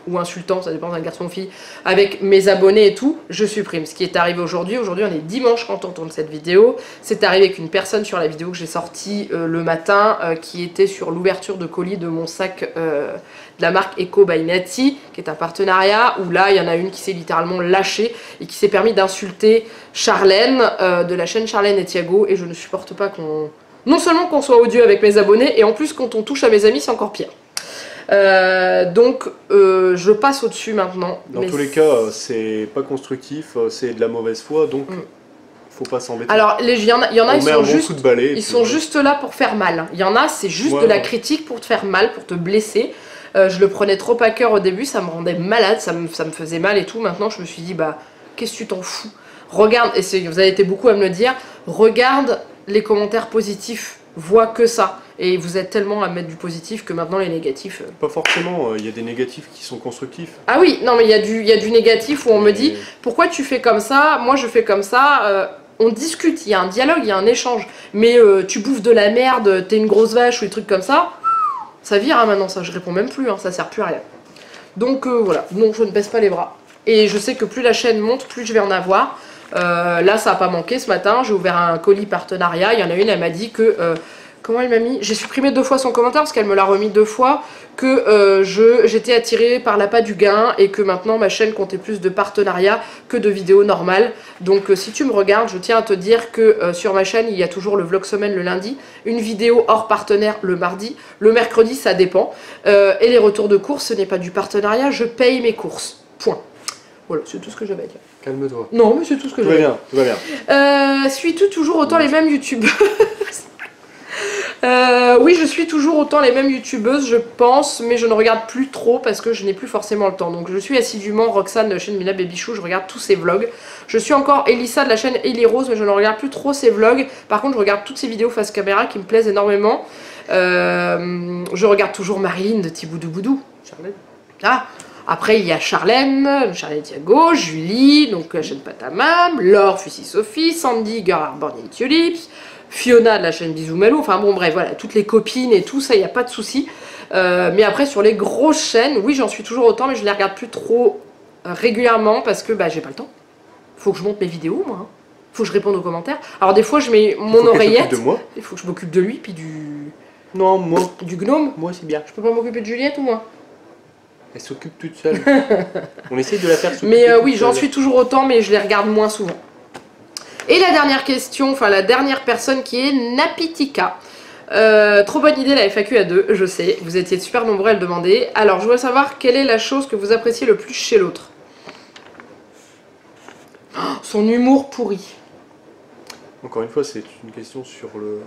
Speaker 2: ou insultant, ça dépend d'un garçon ou fille, avec mes abonnés et tout, je supprime. Ce qui est arrivé aujourd'hui, on est dimanche quand on tourne cette vidéo, c'est arrivé avec une personne sur la vidéo que j'ai sortie le matin, qui était sur l'ouverture de colis de mon sac de la marque Eco by Nati, qui est un partenariat, où là, il y en a une qui s'est littéralement lâchée, et qui s'est permis d'insulter Charlène, de la chaîne Charlène et Thiago, et je ne supporte pas qu'on... Non seulement qu'on soit odieux avec mes abonnés, et en plus quand on touche à mes amis, c'est encore pire. Donc je passe au-dessus maintenant.
Speaker 1: Dans tous les cas, c'est pas constructif, c'est de la mauvaise foi, donc faut pas s'embêter.
Speaker 2: Alors il y en a ils sont
Speaker 1: ouais.
Speaker 2: juste là pour faire mal. Il y en a, c'est juste
Speaker 1: Ouais,
Speaker 2: de la
Speaker 1: ouais.
Speaker 2: critique pour te faire mal, pour te blesser. Je le prenais trop à cœur au début, ça me rendait malade, ça me faisait mal et tout. Maintenant je me suis dit, bah qu'est-ce que tu t'en fous? Regarde, et vous avez été beaucoup à me le dire, regarde les commentaires positifs, vois que ça. Et vous êtes tellement à mettre du positif que maintenant les négatifs...
Speaker 1: Pas forcément, il y a des négatifs qui sont constructifs.
Speaker 2: Ah oui, non mais il y a du négatif où on me dit, pourquoi tu fais comme ça? Moi je fais comme ça. On discute, il y a un dialogue, il y a un échange. Mais tu bouffes de la merde, t'es une grosse vache ou des trucs comme ça, ça vire hein, maintenant, ça je réponds même plus, hein, ça sert plus à rien. Donc voilà, non je ne baisse pas les bras. Et je sais que plus la chaîne monte, plus je vais en avoir. Là ça a pas manqué ce matin, j'ai ouvert un colis partenariat, il y en a une, elle m'a dit que... comment elle m'a mis? J'ai supprimé 2 fois son commentaire parce qu'elle me l'a remis 2 fois, que j'étais attirée par l'appât du gain et que maintenant ma chaîne comptait plus de partenariats que de vidéos normales. Donc si tu me regardes, je tiens à te dire que sur ma chaîne il y a toujours le vlog semaine le lundi, une vidéo hors partenaire le mardi, le mercredi ça dépend, et les retours de courses ce n'est pas du partenariat, je paye mes courses, point. Voilà, c'est tout ce que j'avais à dire.
Speaker 1: Calme-toi.
Speaker 2: Non mais c'est tout ce que j'avais à dire.
Speaker 1: Tout va bien.
Speaker 2: Suis-tu toujours autant les mêmes youtubeuses? Oui, je suis toujours autant les mêmes youtubeuses, je pense, mais je ne regarde plus trop parce que je n'ai plus forcément le temps. Donc je suis assidûment Roxane de la chaîne Mila Babychou, je regarde tous ses vlogs. Je suis encore Elissa de la chaîne Ellie Rose, mais je ne regarde plus trop ses vlogs. Par contre, je regarde toutes ses vidéos face caméra qui me plaisent énormément. Je regarde toujours Marilyn de Thiboudou Boudou. Charlène. Ah. Après, il y a Charlène Thiago, Julie, donc la chaîne Patamam, Laure, Fussy Sophie, Sandy, Girl Are Born in Tulips, Fiona de la chaîne Bisou Malou, enfin bon bref, voilà, toutes les copines et tout ça, il n'y a pas de souci. Mais après, sur les grosses chaînes, oui, j'en suis toujours autant, mais je les regarde plus trop régulièrement parce que bah, j'ai pas le temps. Faut que je monte mes vidéos, moi. Hein. Faut que je réponde aux commentaires. Alors des fois, je mets mon oreillette. Il faut que je m'occupe de lui, puis du...
Speaker 1: Non, moi.
Speaker 2: Du gnome.
Speaker 1: Moi, c'est bien.
Speaker 2: Je peux pas m'occuper de Juliette ou moi?
Speaker 1: Elle s'occupe toute seule. On essaie de la faire s'occuper.
Speaker 2: Mais oui, j'en suis toujours autant, mais je les regarde moins souvent. Et la dernière question, enfin la dernière personne qui est Napitika. Trop bonne idée la FAQ à 2, je sais, vous étiez super nombreux à le demander. Alors je voudrais savoir quelle est la chose que vous appréciez le plus chez l'autre. Oh, son humour pourri.
Speaker 1: Encore une fois, c'est une question sur le...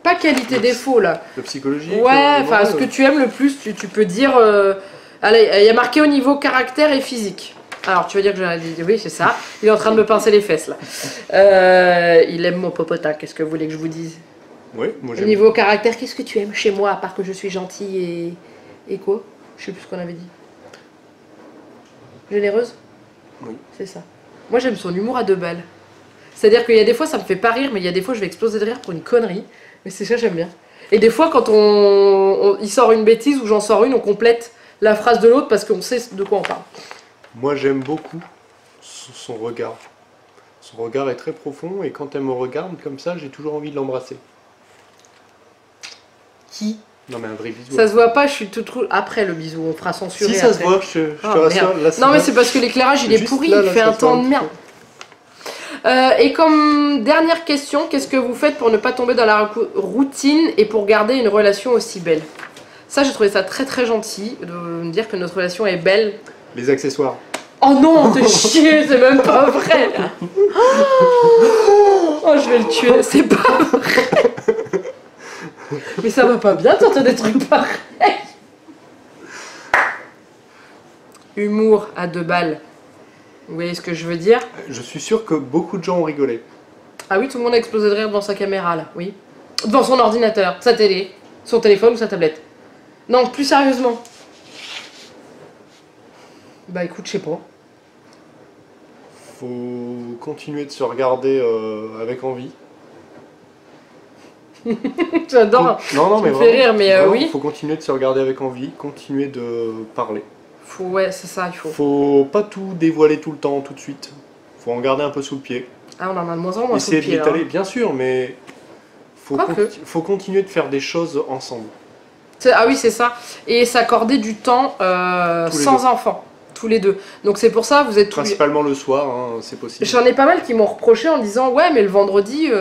Speaker 2: Pas qualité-défaut là.
Speaker 1: Le psychologique.
Speaker 2: Ouais, enfin ce que tu aimes le plus, tu peux dire... Allez, il y a marqué au niveau caractère et physique. Alors tu vas dire que j'en ai dit, oui c'est ça. Il est en train de me pincer les fesses là. Il aime mon popotin, qu'est-ce que vous voulez que je vous dise?
Speaker 1: Oui, moi j'aime.
Speaker 2: Au niveau caractère, qu'est-ce que tu aimes chez moi à part que je suis gentille et quoi? Je sais plus ce qu'on avait dit. Généreuse?
Speaker 1: Oui.
Speaker 2: C'est ça. Moi j'aime son humour à 2 balles. C'est-à-dire qu'il y a des fois ça me fait pas rire, mais il y a des fois je vais exploser de rire pour une connerie. Mais c'est ça j'aime bien. Et des fois quand il sort une bêtise ou j'en sors une, on complète la phrase de l'autre parce qu'on sait de quoi on parle.
Speaker 1: Moi j'aime beaucoup son regard. Son regard est très profond et quand elle me regarde comme ça, j'ai toujours envie de l'embrasser.
Speaker 2: Qui?
Speaker 1: Non mais un vrai bisou.
Speaker 2: Ça se voit pas, je suis tout après le bisou, on fera censurer.
Speaker 1: Si ça
Speaker 2: après.
Speaker 1: se voit, je te rassure. Là,
Speaker 2: non mais c'est parce que l'éclairage il est pourri, il fait un temps de merde. Et comme dernière question, qu'est-ce que vous faites pour ne pas tomber dans la routine et pour garder une relation aussi belle? Ça j'ai trouvé ça très très gentil de me dire que notre relation est belle.
Speaker 1: Les accessoires.
Speaker 2: Oh non, t'es chier, c'est même pas vrai. Oh, je vais le tuer, c'est pas vrai. Mais ça va pas bien t'entends des trucs pareils. Humour à 2 balles. Vous voyez ce que je veux dire?
Speaker 1: Je suis sûr que beaucoup de gens ont rigolé.
Speaker 2: Ah oui, tout le monde a explosé de rire devant sa caméra là, oui. Devant son ordinateur, sa télé, son téléphone ou sa tablette. Non, plus sérieusement. Bah écoute, je sais pas.
Speaker 1: Faut continuer de se regarder avec envie.
Speaker 2: J'adore.
Speaker 1: Non, mais
Speaker 2: ça me fait rire, mais
Speaker 1: vraiment,
Speaker 2: oui.
Speaker 1: Faut continuer de se regarder avec envie, continuer de parler.
Speaker 2: Ouais, c'est ça, il faut.
Speaker 1: Faut pas tout dévoiler tout le temps, tout de suite. Faut en garder un peu sous le pied.
Speaker 2: Ah, on en a de moins en moins sous le
Speaker 1: Essayer
Speaker 2: pied.
Speaker 1: de l'étaler, bien sûr, mais faut continuer de faire des choses ensemble.
Speaker 2: Ah oui, c'est ça. Et s'accorder du temps sans enfants, tous les deux. Donc c'est pour ça, vous êtes tous...
Speaker 1: Principalement le soir, hein, c'est possible.
Speaker 2: J'en ai pas mal qui m'ont reproché en disant « Ouais, mais le vendredi,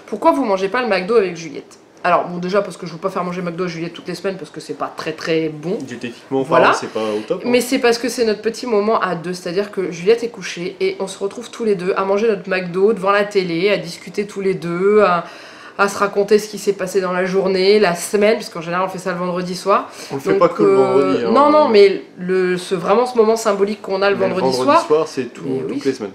Speaker 2: pourquoi vous mangez pas le McDo avec Juliette ?» Alors bon déjà parce que je veux pas faire manger McDo à Juliette toutes les semaines parce que c'est pas très bon.
Speaker 1: Diététiquement,
Speaker 2: Voilà.
Speaker 1: c'est pas au top. Hein.
Speaker 2: Mais c'est parce que c'est notre petit moment à deux, c'est-à-dire que Juliette est couchée et on se retrouve tous les deux à manger notre McDo devant la télé, à discuter tous les deux, à se raconter ce qui s'est passé dans la journée, la semaine, puisqu'en général on fait ça le vendredi soir.
Speaker 1: On le fait pas que le vendredi. Hein.
Speaker 2: Non, mais vraiment ce moment symbolique qu'on a le vendredi soir.
Speaker 1: Le vendredi soir, c'est toutes les semaines.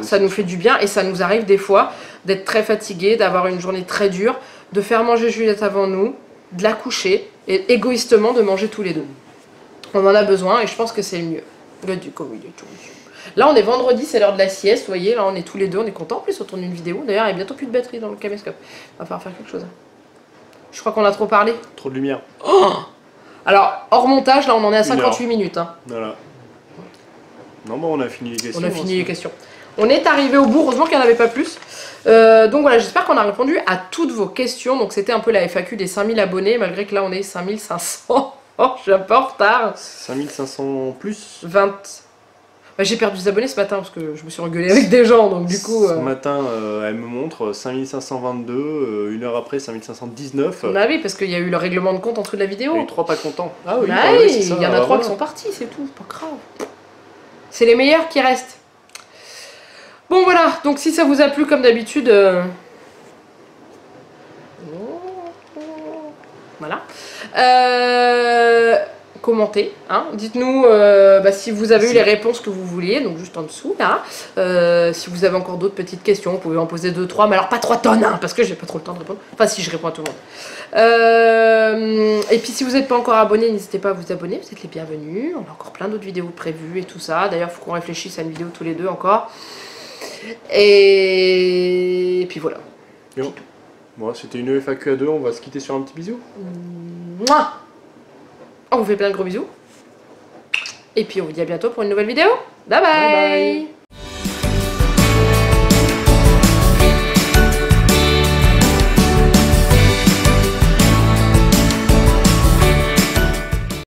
Speaker 2: Ça nous fait du bien et ça nous arrive des fois d'être très fatigué, d'avoir une journée très dure, de faire manger Juliette avant nous, de la coucher et égoïstement de manger tous les deux. On en a besoin et je pense que c'est le mieux. Là on est vendredi, c'est l'heure de la sieste, vous voyez, là on est tous les deux, on est contents. En plus on tourne une vidéo, d'ailleurs il y a bientôt plus de batterie dans le caméscope. On va falloir faire quelque chose. Je crois qu'on a trop parlé.
Speaker 1: Trop de lumière.
Speaker 2: Oh, alors hors montage, là on en est à 58 minutes. Hein.
Speaker 1: Voilà. Non bon on a fini les questions.
Speaker 2: On a fini les questions. On est arrivé au bout, heureusement qu'il n'y en avait pas plus. Donc voilà, j'espère qu'on a répondu à toutes vos questions. Donc c'était un peu la FAQ des 5000 abonnés, malgré que là on est 5500. Oh, je suis un peu en retard.
Speaker 1: 5500 plus
Speaker 2: 20. Bah, j'ai perdu des abonnés ce matin parce que je me suis engueulée avec des gens, donc du coup...
Speaker 1: Ce matin, elle me montre 5522, une heure après 5519.
Speaker 2: Bah oui, parce qu'il y a eu le règlement de compte en dessous de la vidéo.
Speaker 1: Il y a eu 3 pas contents.
Speaker 2: Ah oui, il y en a 3 qui sont partis, c'est tout, pas grave. C'est les meilleurs qui restent. Bon voilà, donc si ça vous a plu comme d'habitude... Voilà. Commentez, hein. Dites-nous si vous avez eu les réponses que vous vouliez, donc juste en dessous là. Si vous avez encore d'autres petites questions, vous pouvez en poser 2-3, mais alors pas 3 tonnes, hein, parce que j'ai pas trop le temps de répondre. Enfin si, je réponds à tout le monde. Et puis si vous n'êtes pas encore abonné, n'hésitez pas à vous abonner, vous êtes les bienvenus. On a encore plein d'autres vidéos prévues et tout ça. D'ailleurs, il faut qu'on réfléchisse à une vidéo tous les deux encore. Et puis voilà.
Speaker 1: Bon, c'était une FAQ à deux, on va se quitter sur un petit bisou.
Speaker 2: Mouah. On vous fait plein de gros bisous. Et puis on vous dit à bientôt pour une nouvelle vidéo. Bye bye, bye, bye.